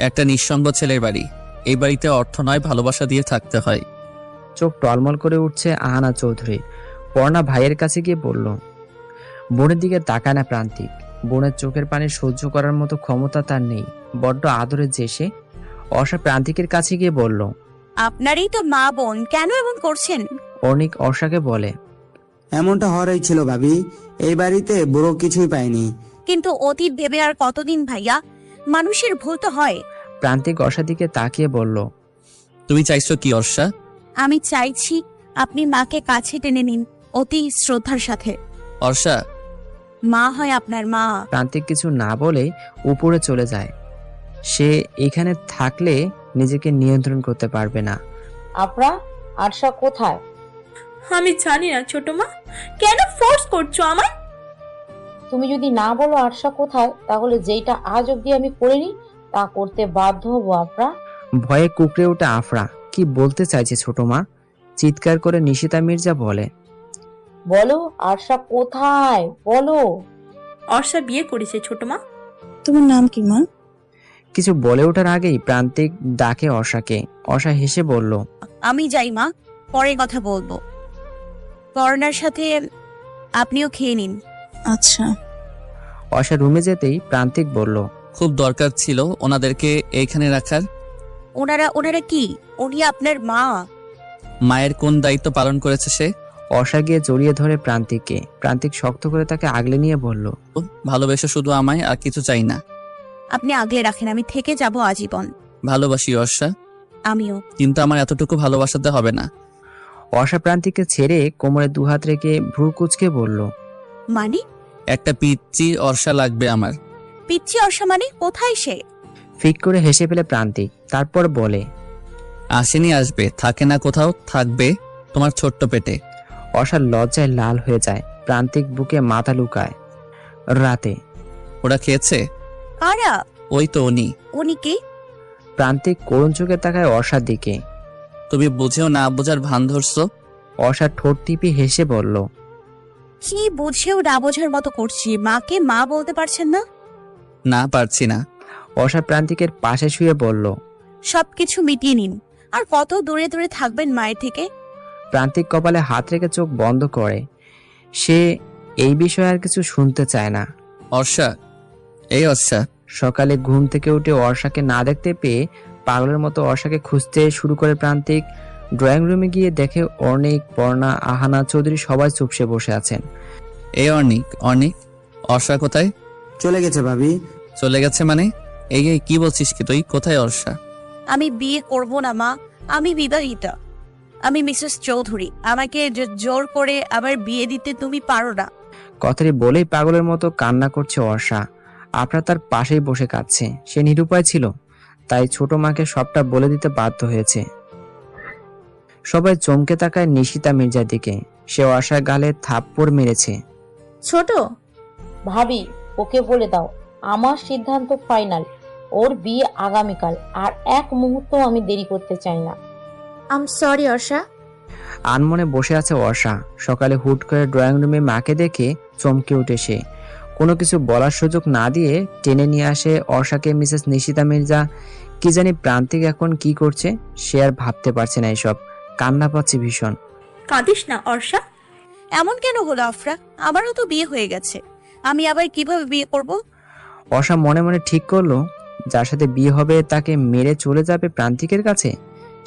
একটা নিঃসঙ্গ ছেলের বাড়ি। এই বাড়িতে অর্থ নয়, ভালোবাসা দিয়ে থাকতে হয়। চোখ টলমল করে উঠছে আহানা চৌধুরী। পর্ণা ভাইয়ের কাছে গিয়ে বলল, বোনের দিকে তাকায় না প্রান্তিক। বোনের চোখের পানি সহ্য করার মতো ক্ষমতা তার নেই, বড্ড আদরের যে সে। অর্ষা প্রান্তিকের কাছে গিয়ে বলল, আপনারই তো মা বোন, কেন এমন করছেন? অর্ণিক অর্ষাকে বলে, এমনটা হওয়ারই ছিল ভাবি, এই বাড়িতে বুড়ো কিছুই পাইনি। কিন্তু অতীত ভেবে আর কতদিন ভাইয়া, মানুষের ভুল তো হয়। প্রান্তিক অর্ষার দিকে তাকিয়ে বলল, তুমি চাইছো কি অর্ষা? আমি চাইছি আপনি মাকে কাছে টেনে নিন অতি শ্রদ্ধার সাথে। অর্ষা মা হয় আপনার মা। প্রান্তিক কিছু না বলে উপরে চলে যায়। সে এখানে থাকলে নিজেকে নিয়ন্ত্রণ করতে পারবে না। আপরা, আরশা কোথায়? আমি জানি না ছোট মা, কেন ফোর্স করছো আমায়? তুমি যদি না বলো আরশা কোথায়, তাহলে যেটা আজ অব্দি আমি করিনি তা করতে বাধ্য হবো আপরা। ভয়ে কুকড়ে ওঠে আফরা। কি বলতে চাইছে ছোট মা? চিৎকার করে নিশিতা মির্জা বলে, বলো আরশা কোথায়, বলো। অর্ষা বিয়ে করেছে ছোট মা। তোমার নাম কি মা? কিছু বলে ওঠার আগেই প্রান্তিক ডাকে অর্ষাকে। অর্ষা হেসে বলল, আমি যাই মা, পরে কথা বলবো। করোনার সাথে আপনিও খেয়ে নিন। আচ্ছা। অর্ষা রুমে যেতেই প্রান্তিক বলল, খুব দরকার ছিল ওনাদেরকে এইখানে রাখার। ওনারা কি? উনি আপনার মা। মায়ের কোন দায়িত্ব পালন করেছে সে? অর্ষা গিয়ে জড়িয়ে ধরে প্রান্তিককে। প্রান্তিক শক্ত করে তাকে আগলে নিয়ে বলল, ভালোবেসে শুধু আমায়, আর কিছু চাই না। আপনি আগলে রাখেন, আমি থেকে যাব আজীবন। ভালোবাসি অর্ষা, আমিও। কিন্তু আমার এতটুকু ভালোবাসাতে হবে না। অর্ষা প্রান্তিককে ছেড়ে কোমরে দুহাত রেখে ভ্রু কুঁচকে বলল, মানে? একটা পিচ্চি অর্ষা লাগবে আমার। পিচ্ছি অর্ষা মানে? কোথায় সে? ফিক করে হেসে ফেলে প্রান্তিক, তারপর বলে, আসেনি, আসবে, থাকে না কোথাও, থাকবে তোমার ছোট্ট পেটে। অর্ষা লজ্জায় লাল হয়ে যায়। প্রান্তিক বুকে মাথা লুকায়। রাতে ওরা খেয়েছে? কারা? ওই তো উনি। উনি কি? প্রান্তিক করুণ চোখে তাকায় অর্ষার দিকে। তুমি বুঝেও না বোঝার ভান ধরছো। অর্ষা ঠোঁট টিপে হেসে বলল, কি বুঝেও না বোঝার মতো করছি? মাকে মা বলতে পারছেন না? না, পারছি না। অর্ষা প্রান্তিকের পাশে শুয়ে বলল, সবকিছু মিটিয়ে নিন। আর কত দূরে দূরে থাকবেন মায়ের থেকে? প্রান্তিক কপালে হাত রেখে চোখ বন্ধ করে। সে এই বিষয়ে আর কিছু শুনতে চায় না। অর্ষা, এই অর্ষা। সকালে ঘুম থেকে উঠে অর্ষাকে না দেখতে পেয়ে পাগলের মতো অর্ষাকে খুঁজতে শুরু করে প্রান্তিক। ড্রয়িং রুমে গিয়ে দেখে অর্ণিক, পর্ণা, আহানা, চৌধুরী সবাই চুপসে বসে আছেন। এই অর্ণিক, অর্ণিক, অর্ষা কোথায়? চলে গেছে ভাবি। চলে গেছে মানে? এই কি বলছিস কি তুই? কোথায় অর্ষা? আমি বিয়ে করব না মা, আমি বিবাহিতা। আমি মিসেস চৌধুরী। আমাকে জোর করে আবার বিয়ে দিতে তুমি পারো না। কথাটি বলেই পাগলের মতো কান্না করছে অর্ষা। আপনার তার পাশেই বসে কাঁদছে। সে নিরুপায় ছিল, তাই ছোট মাকে সবটা বলে দিতে বাধ্য হয়েছে। সবাই চমকে তাকায় নিশিতা মির্জার দিকে। সে অর্ষার গালে থাপ্পড় মেরেছে। ছোট ভাবি, ওকে বলে দাও আমার সিদ্ধান্ত ফাইনাল। ওর বিয়ে আগামীকাল, আর এক মুহূর্ত আমি দেরি করতে চাই না। আম সরি অর্ষা। আনমনে বসে আছে অর্ষা। সকালে হুট করে ড্রয়িং রুমে মাকে দেখে চমকে উঠে সে। কোনো কিছু বলার সুযোগ না দিয়ে টেনে নিয়ে আসে অর্ষাকে মিসেস নিশিতা মির্জা। কি জানি প্রান্তিক এখন কি করছে, সে আর ভাবতে পারছে না এসব। কান্না পাচ্ছে ভীষণ। কাঁদিস না অর্ষা। এমন কেন হলো আফরা? আমারও তো বিয়ে হয়ে গেছে, আমি আবার কিভাবে বিয়ে করব? অর্ষা মনে মনে ঠিক করলো, যার সাথে বিয়ে হবে তাকে মেরে চলে যাবে প্রান্তিকের কাছে।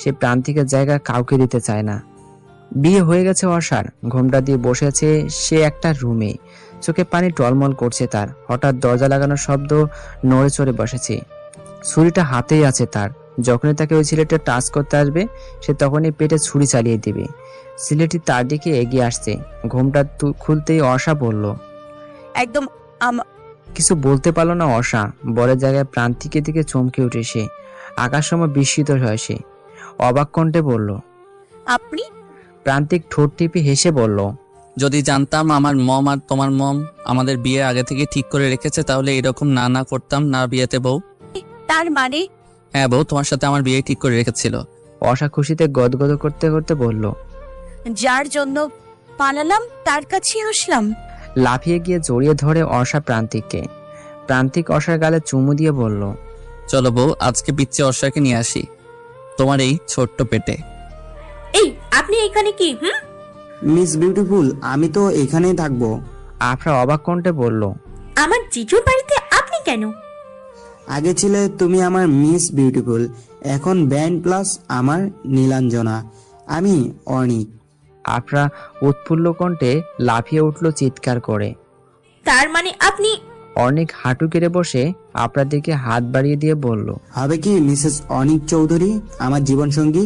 সে প্রান্তিকের জায়গা কাউকে দিতে চায় না। বিয়ে হয়ে গেছে অর্ষার। ঘোমটা দিয়ে বসে আছে সে একটা রুমে। চোখে পানি টলমল করছে তার। হঠাৎ দরজা লাগানোর শব্দ, নড়ে চড়ে বসেছে। ছুরিটা হাতেই আছে তার। যখনই তাকে ওই ছেলেটা টাচ করতে আসবে, সে তখনই পেটে ছুরি চালিয়ে দিবে। ছেলেটি তার দিকে এগিয়ে আসছে। ঘোমটা খুলতেই অর্ষা বলল, একদম। কিছু বলতে পারলো না অর্ষা। বরের জায়গায় প্রান্তিকের দিকে চমকে উঠে সে। আকাশ সময় বিস্মিত হয় সে। অবাক কণ্ঠে বলল, আপনি? প্রান্তিক ঠোঁট টিপে হেসে বলল, যদি জানতাম আমার মম আর তোমার মম আমাদের বিয়ে আগে থেকে ঠিক করে রেখেছে, তাহলে এরকম না করতাম না বিয়েতে বউ। তার মানে? হ্যাঁ বউ, তোমার সাথে আমার বিয়ে ঠিক করে রেখেছিল। অর্ষা খুশিতে গদগদ করতে করতে বলল, যার জন্য পালালাম তার কাছে আসলাম। লাফিয়ে গিয়ে জড়িয়ে ধরে অর্ষা প্রান্তিককে। প্রান্তিক অর্ষার গালে চুমু দিয়ে বলল, চলো বউ, আজকে পিচ্চি অর্ষাকে নিয়ে আসি তোমার এই ছোট্ট পেটে। এই আপনি এখানে কি? মিস বিউটিফুল, আমি তো এখানেই থাকবো। আফরা অবাক কণ্ঠে বলল, আমার জিজুর বাড়িতে আপনি কেন? আগে ছিলে তুমি আমার মিস বিউটিফুল, এখন ব্যান্ড প্লাস আমার নীলাঞ্জনা। আমি অর্ণিক। আফরা উৎফুল্ল কণ্ঠে লাফিয়ে উঠল চিৎকার করে। তার মানে আপনি? অর্ণিক হাঁটু কেড়ে বসে আফরার দিকে হাত বাড়িয়ে দিয়ে বলল, হবে কি মিসেস অর্ণিক চৌধুরী আমার জীবন সঙ্গী?